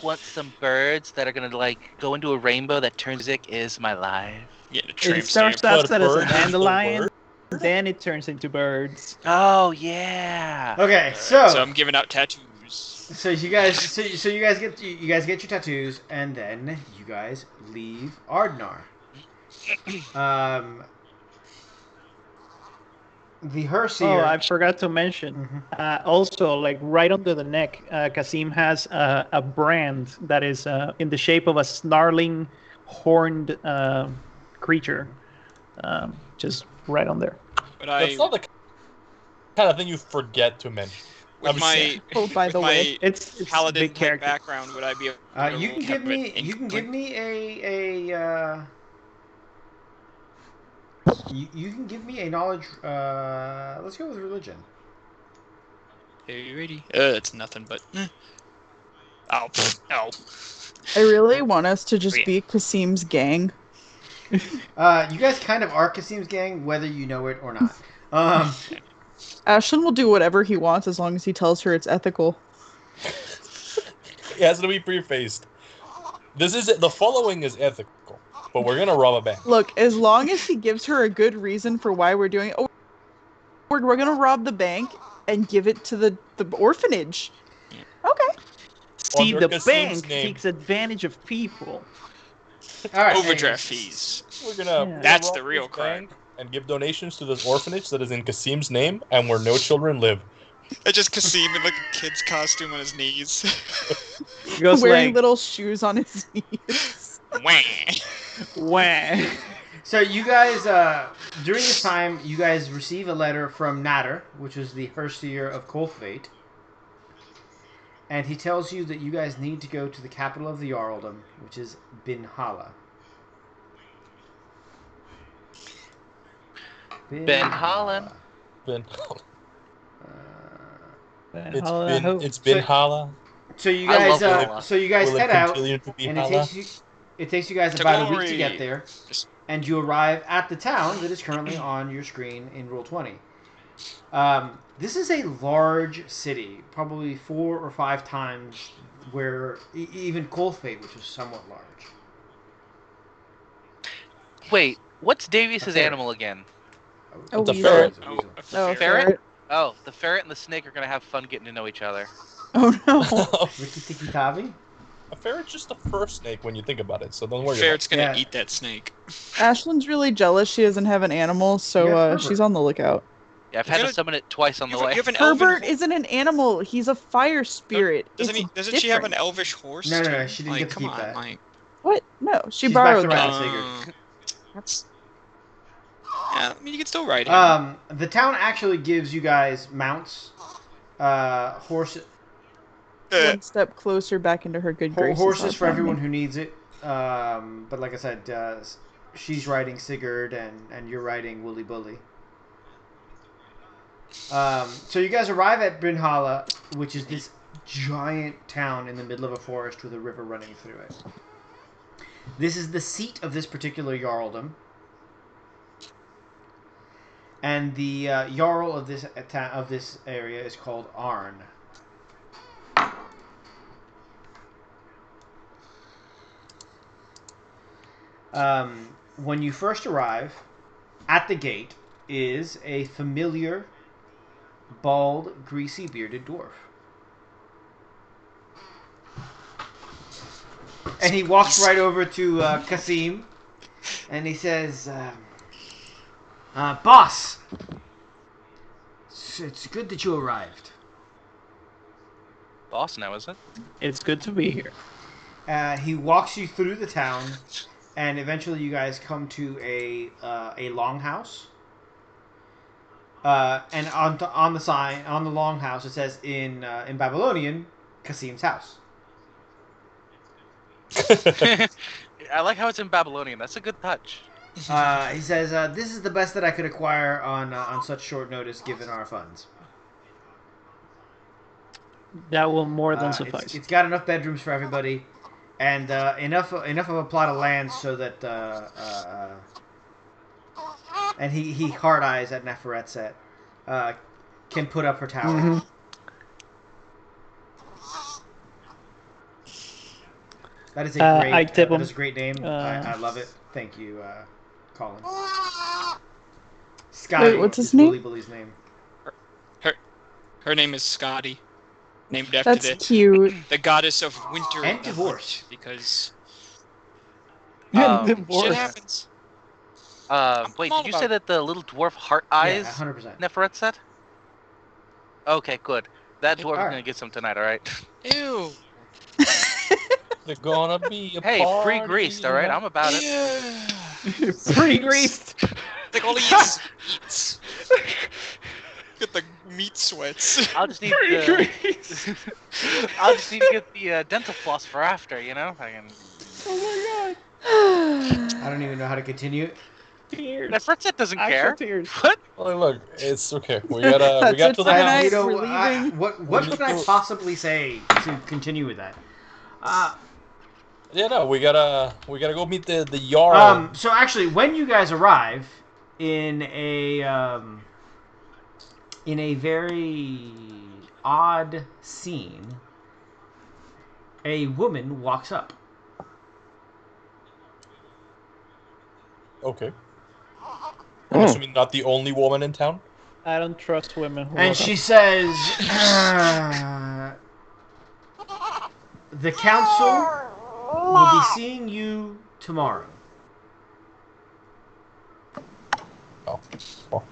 Speaker 1: want some birds that are gonna like go into a rainbow that turns music is my life.
Speaker 7: Yeah, the tramp
Speaker 6: It starts
Speaker 7: stamp.
Speaker 6: out as a
Speaker 4: birds,
Speaker 6: dandelion,
Speaker 4: bird.
Speaker 6: then it turns into birds.
Speaker 1: Oh yeah.
Speaker 5: Okay,
Speaker 7: So I'm giving out tattoos.
Speaker 5: So you guys get your tattoos, and then you guys leave Ardnar. The Herseer.
Speaker 6: Oh, I forgot to mention. Also, like right under the neck, Kasim has a brand that is in the shape of a snarling, horned creature, just right on there.
Speaker 7: But
Speaker 4: That's not the kind of thing you forget to mention.
Speaker 7: with my
Speaker 3: Oh, by
Speaker 7: with
Speaker 3: the
Speaker 7: my
Speaker 3: way.
Speaker 6: It's
Speaker 7: paladin
Speaker 6: big
Speaker 7: type
Speaker 6: character.
Speaker 7: background, would I be able to
Speaker 5: You
Speaker 7: roll
Speaker 5: can give me.
Speaker 7: Temperate
Speaker 5: You can give me a. You can give me a knowledge. Let's go with religion.
Speaker 7: Are you ready? It's nothing but. Oh, oh.
Speaker 3: I really want us to just
Speaker 7: Yeah.
Speaker 3: be Kasim's gang.
Speaker 5: You guys kind of are Kasim's gang, whether you know it or not.
Speaker 3: Ashlyn will do whatever he wants as long as he tells her it's ethical.
Speaker 4: It has to be prefaced. The following is ethical, but we're gonna rob a bank.
Speaker 3: Look, as long as he gives her a good reason for why we're doing it. Oh, we're gonna rob the bank and give it to the orphanage. Okay.
Speaker 6: See,
Speaker 4: Under
Speaker 6: the
Speaker 4: Kasim's
Speaker 6: bank
Speaker 4: name.
Speaker 6: takes advantage of people.
Speaker 5: All right.
Speaker 7: Overdraft
Speaker 5: anyways.
Speaker 7: fees.
Speaker 4: We're gonna
Speaker 6: Yeah.
Speaker 7: That's
Speaker 4: rob
Speaker 7: the real
Speaker 4: this
Speaker 7: crime.
Speaker 4: bank and give donations to this orphanage that is in Kasim's name and where no children live.
Speaker 7: I just Kasim in like a kid's costume on his knees.
Speaker 6: He goes
Speaker 3: Wearing
Speaker 6: like,
Speaker 3: little shoes on his knees.
Speaker 7: Wah.
Speaker 6: wah.
Speaker 5: So you guys, during this time, you guys receive a letter from Natter, which is the Herstier of Kolfate. And he tells you that you guys need to go to the capital of the Jarldom, which is Binhala.
Speaker 1: Ben Holland.
Speaker 4: Been,
Speaker 6: Hello.
Speaker 4: it's been Hala.
Speaker 5: So you
Speaker 1: I
Speaker 5: guys,
Speaker 1: love Hala.
Speaker 4: Will
Speaker 5: head
Speaker 4: it
Speaker 5: out,
Speaker 4: continue to be
Speaker 5: and
Speaker 4: Hala?
Speaker 5: it takes you guys
Speaker 7: To
Speaker 5: about a week to
Speaker 7: glory.
Speaker 5: get there,
Speaker 7: Just-
Speaker 5: and you arrive at the town that is currently on your screen in Roll 20. This is a large city, probably 4 or 5 times where even Kolfate, which is somewhat large.
Speaker 1: Wait, what's Davius's
Speaker 5: ferret.
Speaker 1: animal again?
Speaker 3: A
Speaker 4: It's a
Speaker 3: weasel.
Speaker 4: ferret.
Speaker 7: Oh, a
Speaker 3: Oh, a
Speaker 7: ferret.
Speaker 3: ferret.
Speaker 1: Oh, the ferret and the snake are gonna have fun getting to know each other.
Speaker 3: Oh no.
Speaker 5: Riki Tiki Tavi?
Speaker 4: A ferret's just the first snake when you think about it, so don't worry
Speaker 7: Ferret's gonna
Speaker 5: Yeah.
Speaker 7: eat that snake.
Speaker 3: Ashlyn's really jealous she doesn't have an animal, so
Speaker 5: Yeah, Herbert.
Speaker 3: she's on the lookout.
Speaker 1: Yeah, I've
Speaker 7: You
Speaker 1: had to
Speaker 7: gotta-
Speaker 1: summon it twice on the way.
Speaker 7: You have an elven
Speaker 3: Herbert isn't an animal. He's a fire spirit.
Speaker 7: Doesn't
Speaker 3: It's
Speaker 7: Doesn't she have an
Speaker 3: different.
Speaker 7: elvish horse?
Speaker 5: No,
Speaker 7: too?
Speaker 5: she didn't
Speaker 7: like,
Speaker 5: get to
Speaker 7: come
Speaker 5: keep
Speaker 7: on,
Speaker 5: that.
Speaker 7: Like,
Speaker 3: What? No, she
Speaker 5: She's back
Speaker 3: borrowed
Speaker 5: to
Speaker 3: that.
Speaker 5: riding Sigurd.
Speaker 7: that's. Yeah, I mean, you can still ride him.
Speaker 5: The town actually gives you guys mounts, horses
Speaker 3: One step closer back into her good graces.
Speaker 5: horses for
Speaker 3: I'll
Speaker 5: everyone
Speaker 3: tell
Speaker 5: who needs it. But like I said, she's riding Sigurd and you're riding Wooly Bully. So you guys arrive at Brinhala, which is this giant town in the middle of a forest with a river running through it. This is the seat of this particular Jarldom. And the Jarl of this area is called Arn. When you first arrive, at the gate is a familiar, bald, greasy, bearded dwarf. And he walks right over to Kasim, and he says, "Boss, it's good that you arrived."
Speaker 1: Boss now, is it?
Speaker 6: It's good to be here.
Speaker 5: He walks you through the town, and eventually you guys come to a longhouse. And on the sign on the longhouse it says in Babylonian, Kasim's house.
Speaker 1: I like how it's in Babylonian. That's a good touch.
Speaker 5: He says, "This is the best that I could acquire on such short notice, given our funds.
Speaker 6: That will more than
Speaker 5: It's
Speaker 6: suffice.
Speaker 5: got enough bedrooms for everybody, and enough of a plot of land so that and he hard eyes at Neferetset, can put up her tower."
Speaker 6: Mhm.
Speaker 5: That is a great.
Speaker 6: I tip
Speaker 5: that
Speaker 6: him.
Speaker 5: is a great name.
Speaker 6: Uh,
Speaker 5: I love it. Thank you, Colin. Scotty.
Speaker 3: Wait, what's his
Speaker 5: is
Speaker 3: name?
Speaker 5: Wooly Bully's name.
Speaker 7: Her name is Scotty, named after
Speaker 3: That's cute.
Speaker 7: the goddess of winter
Speaker 5: And
Speaker 7: the
Speaker 5: divorce.
Speaker 7: hunt, because
Speaker 6: Divorce.
Speaker 7: shit happens.
Speaker 1: Wait,
Speaker 7: all
Speaker 1: did you
Speaker 7: about
Speaker 1: say that the little dwarf heart
Speaker 5: Yeah,
Speaker 1: eyes
Speaker 5: 100%.
Speaker 1: Neferet said? Okay, good. That dwarf is
Speaker 5: Alright.
Speaker 1: gonna get some tonight, alright?
Speaker 7: Ew.
Speaker 4: They're gonna be a
Speaker 1: Hey,
Speaker 4: party.
Speaker 1: pre-greased, alright? I'm about it.
Speaker 7: Yeah.
Speaker 6: Pre-greased.
Speaker 7: Like all he eats. Get the meat sweats.
Speaker 1: I'll just need
Speaker 6: Pre-greased.
Speaker 1: I'll just need to get the dental floss for after, you know? I can...
Speaker 6: Oh
Speaker 5: I don't even know how to continue.
Speaker 6: my god. Tears.
Speaker 1: That Fritzet doesn't
Speaker 6: Actual
Speaker 1: care.
Speaker 6: tears.
Speaker 1: What?
Speaker 4: Oh, look, it's okay. We got to
Speaker 3: That's
Speaker 4: the
Speaker 3: it for
Speaker 4: house.
Speaker 3: tonight.
Speaker 5: You know,
Speaker 3: We're leaving.
Speaker 5: what can I possibly say to continue with that?
Speaker 4: Yeah, no, we gotta go meet the Jarl.
Speaker 5: So actually, when you guys arrive in a very odd scene, a woman walks up.
Speaker 4: Okay. I'm assuming not the only woman in town.
Speaker 6: I don't trust women. Who
Speaker 5: And
Speaker 6: walk
Speaker 5: she
Speaker 6: up.
Speaker 5: says, the council will be seeing you tomorrow.
Speaker 4: Oh. Well,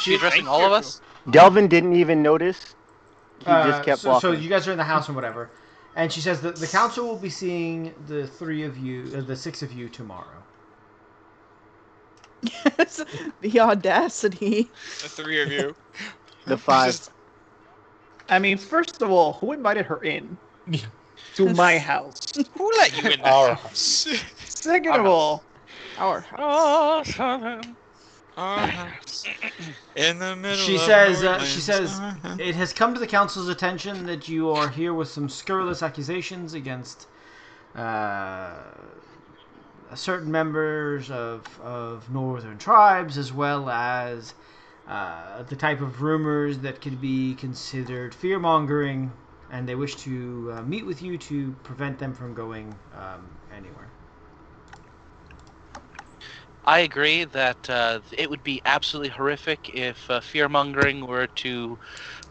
Speaker 1: She's addressing all of us?
Speaker 2: Delvin didn't even notice. He just kept
Speaker 5: so
Speaker 2: walking.
Speaker 5: you guys are in the house and whatever. And she says that the council will be seeing the six of you tomorrow.
Speaker 3: Yes, the audacity.
Speaker 7: The three of you.
Speaker 2: The 5.
Speaker 7: Just-
Speaker 6: I mean, first of all, who invited her in to my house?
Speaker 7: Who let you in the
Speaker 4: Our
Speaker 7: house?
Speaker 6: Second of all,
Speaker 3: Our house.
Speaker 7: Our house. In the middle
Speaker 5: She
Speaker 7: of
Speaker 5: says,
Speaker 7: Nordlands.
Speaker 5: it has come to the council's attention that you are here with some scurrilous accusations against certain members of northern tribes, as well as the type of rumors that could be considered fear-mongering, and they wish to meet with you to prevent them from going anywhere.
Speaker 1: I agree that it would be absolutely horrific if fear-mongering were to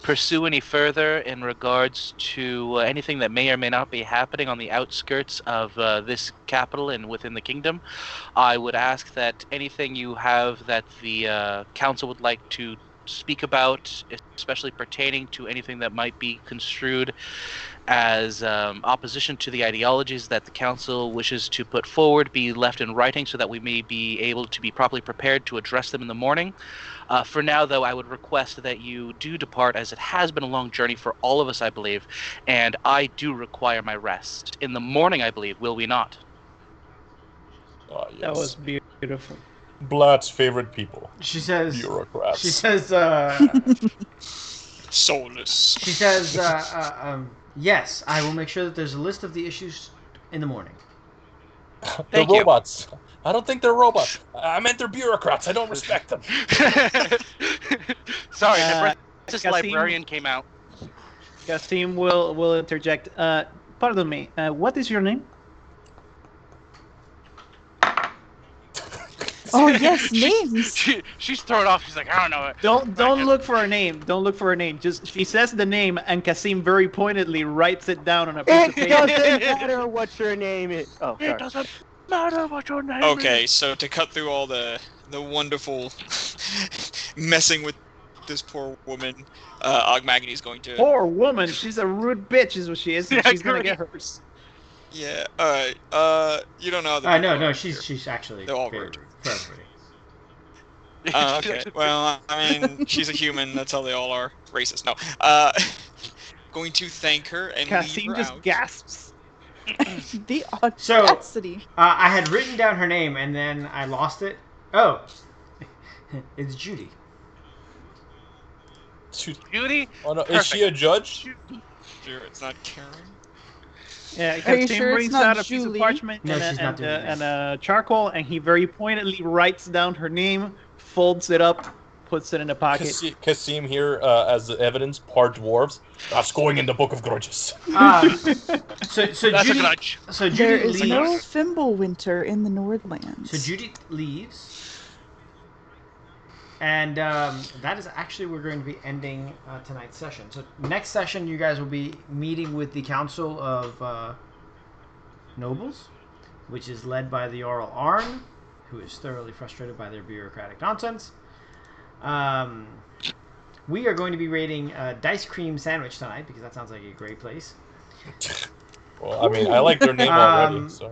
Speaker 1: pursue any further in regards to anything that may or may not be happening on the outskirts of this capital and within the kingdom. I would ask that anything you have that the council would like to speak about, especially pertaining to anything that might be construed as opposition to the ideologies that the council wishes to put forward, be left in writing so that we may be able to be properly prepared to address them in the morning. For now, though, I would request that you do depart, as it has been a long journey for all of us, I believe, and I do require my rest. In the morning, I believe, will we not?
Speaker 4: Ah, yes.
Speaker 6: that was beautiful.
Speaker 4: Blat's favorite people.
Speaker 5: She says,
Speaker 4: Bureaucrats.
Speaker 7: Soulless.
Speaker 5: She says, yes, I will make sure that there's a list of the issues in the morning.
Speaker 4: The
Speaker 1: Thank you.
Speaker 4: robots. I don't think they're robots. I meant they're bureaucrats. I don't respect them.
Speaker 1: Sorry,
Speaker 6: Uh,
Speaker 1: the Princess
Speaker 6: Kasim-
Speaker 1: Librarian came out.
Speaker 6: Kasim will interject. Pardon me. What is your name?
Speaker 3: Oh yes, names.
Speaker 1: She's thrown off. She's like, I don't know.
Speaker 6: Don't look for a name. Don't look for a name. Just she says the name, and Kasim very pointedly writes it down on a piece of
Speaker 2: It
Speaker 6: paper.
Speaker 2: doesn't matter what your name is. Oh, sorry.
Speaker 1: It doesn't matter what your name
Speaker 7: Okay,
Speaker 1: is.
Speaker 7: so to cut through all the wonderful messing with this poor woman, Ogmagny's going to...
Speaker 6: Poor woman. She's a rude bitch, is what she is. And
Speaker 1: Yeah,
Speaker 6: she's gonna
Speaker 1: agree.
Speaker 6: get hers.
Speaker 7: Yeah, alright. You don't know that.
Speaker 5: No, she's actually
Speaker 7: They're all
Speaker 5: very
Speaker 7: rude.
Speaker 5: rude for everybody.
Speaker 7: Okay. Well, I mean, she's a human. That's how they all are. Racist. No. Going to thank her and leave
Speaker 6: Kasim
Speaker 7: her
Speaker 6: just
Speaker 7: out.
Speaker 6: gasps.
Speaker 3: The
Speaker 5: So-
Speaker 3: audacity.
Speaker 5: I had written down her name, and then I lost it. Oh, it's Judy.
Speaker 1: Judy?
Speaker 4: Oh, no. Is she a judge?
Speaker 7: Sure, it's not Karen.
Speaker 6: Yeah,
Speaker 3: Are you
Speaker 6: Kasim
Speaker 3: sure it's
Speaker 6: brings
Speaker 3: not
Speaker 6: out a piece of
Speaker 3: Julie?
Speaker 6: parchment
Speaker 5: No,
Speaker 6: and,
Speaker 5: she's not doing
Speaker 6: and charcoal, and he very pointedly writes down her name, folds it up, puts it in a pocket.
Speaker 4: Kasim here as the evidence, part dwarves. That's going in the Book of Grudges.
Speaker 5: So
Speaker 1: That's a
Speaker 5: Judy.
Speaker 1: grudge.
Speaker 5: So
Speaker 3: There
Speaker 5: Judy
Speaker 3: is
Speaker 5: leaves.
Speaker 3: no Fimbulwinter in the Nordlands.
Speaker 5: So Judy leaves. And that is actually we're going to be ending tonight's session. So next session, you guys will be meeting with the Council of Nobles, which is led by the Jarl Arn, who is thoroughly frustrated by their bureaucratic nonsense. We are going to be rating Dice Cream Sandwich tonight because that sounds like a great place.
Speaker 4: Well, I mean, I like their name already, so.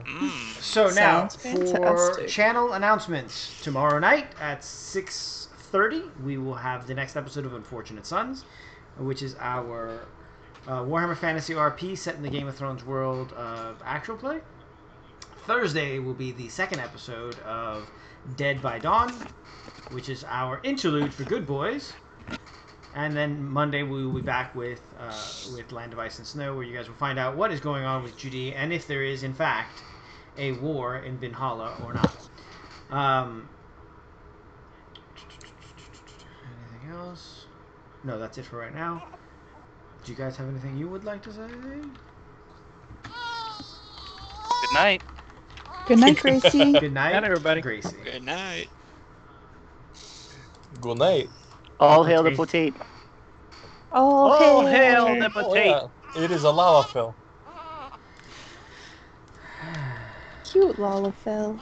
Speaker 5: So now,
Speaker 3: Sounds
Speaker 5: for
Speaker 3: fantastic.
Speaker 5: channel announcements, tomorrow night at 6:30, we will have the next episode of Unfortunate Sons, which is our Warhammer Fantasy RP set in the Game of Thrones world of actual play. Thursday will be the second episode of Dead by Dawn, which is our interlude for Good Boys. And then Monday we will be back with Land of Ice and Snow, where you guys will find out what is going on with Judy and if there is, in fact, a war in Valhalla or not. Anything else? No, that's it for right now. Do you guys have anything you would like to say?
Speaker 1: Good night.
Speaker 3: Good night, Gracie.
Speaker 5: Good night,
Speaker 6: Night, everybody.
Speaker 5: Gracie.
Speaker 7: Good night.
Speaker 4: Good night.
Speaker 2: All hail the potato.
Speaker 6: Oh, hail the
Speaker 4: Oh,
Speaker 6: potato.
Speaker 4: yeah. It is a lava fill.
Speaker 8: Cute Lalafell.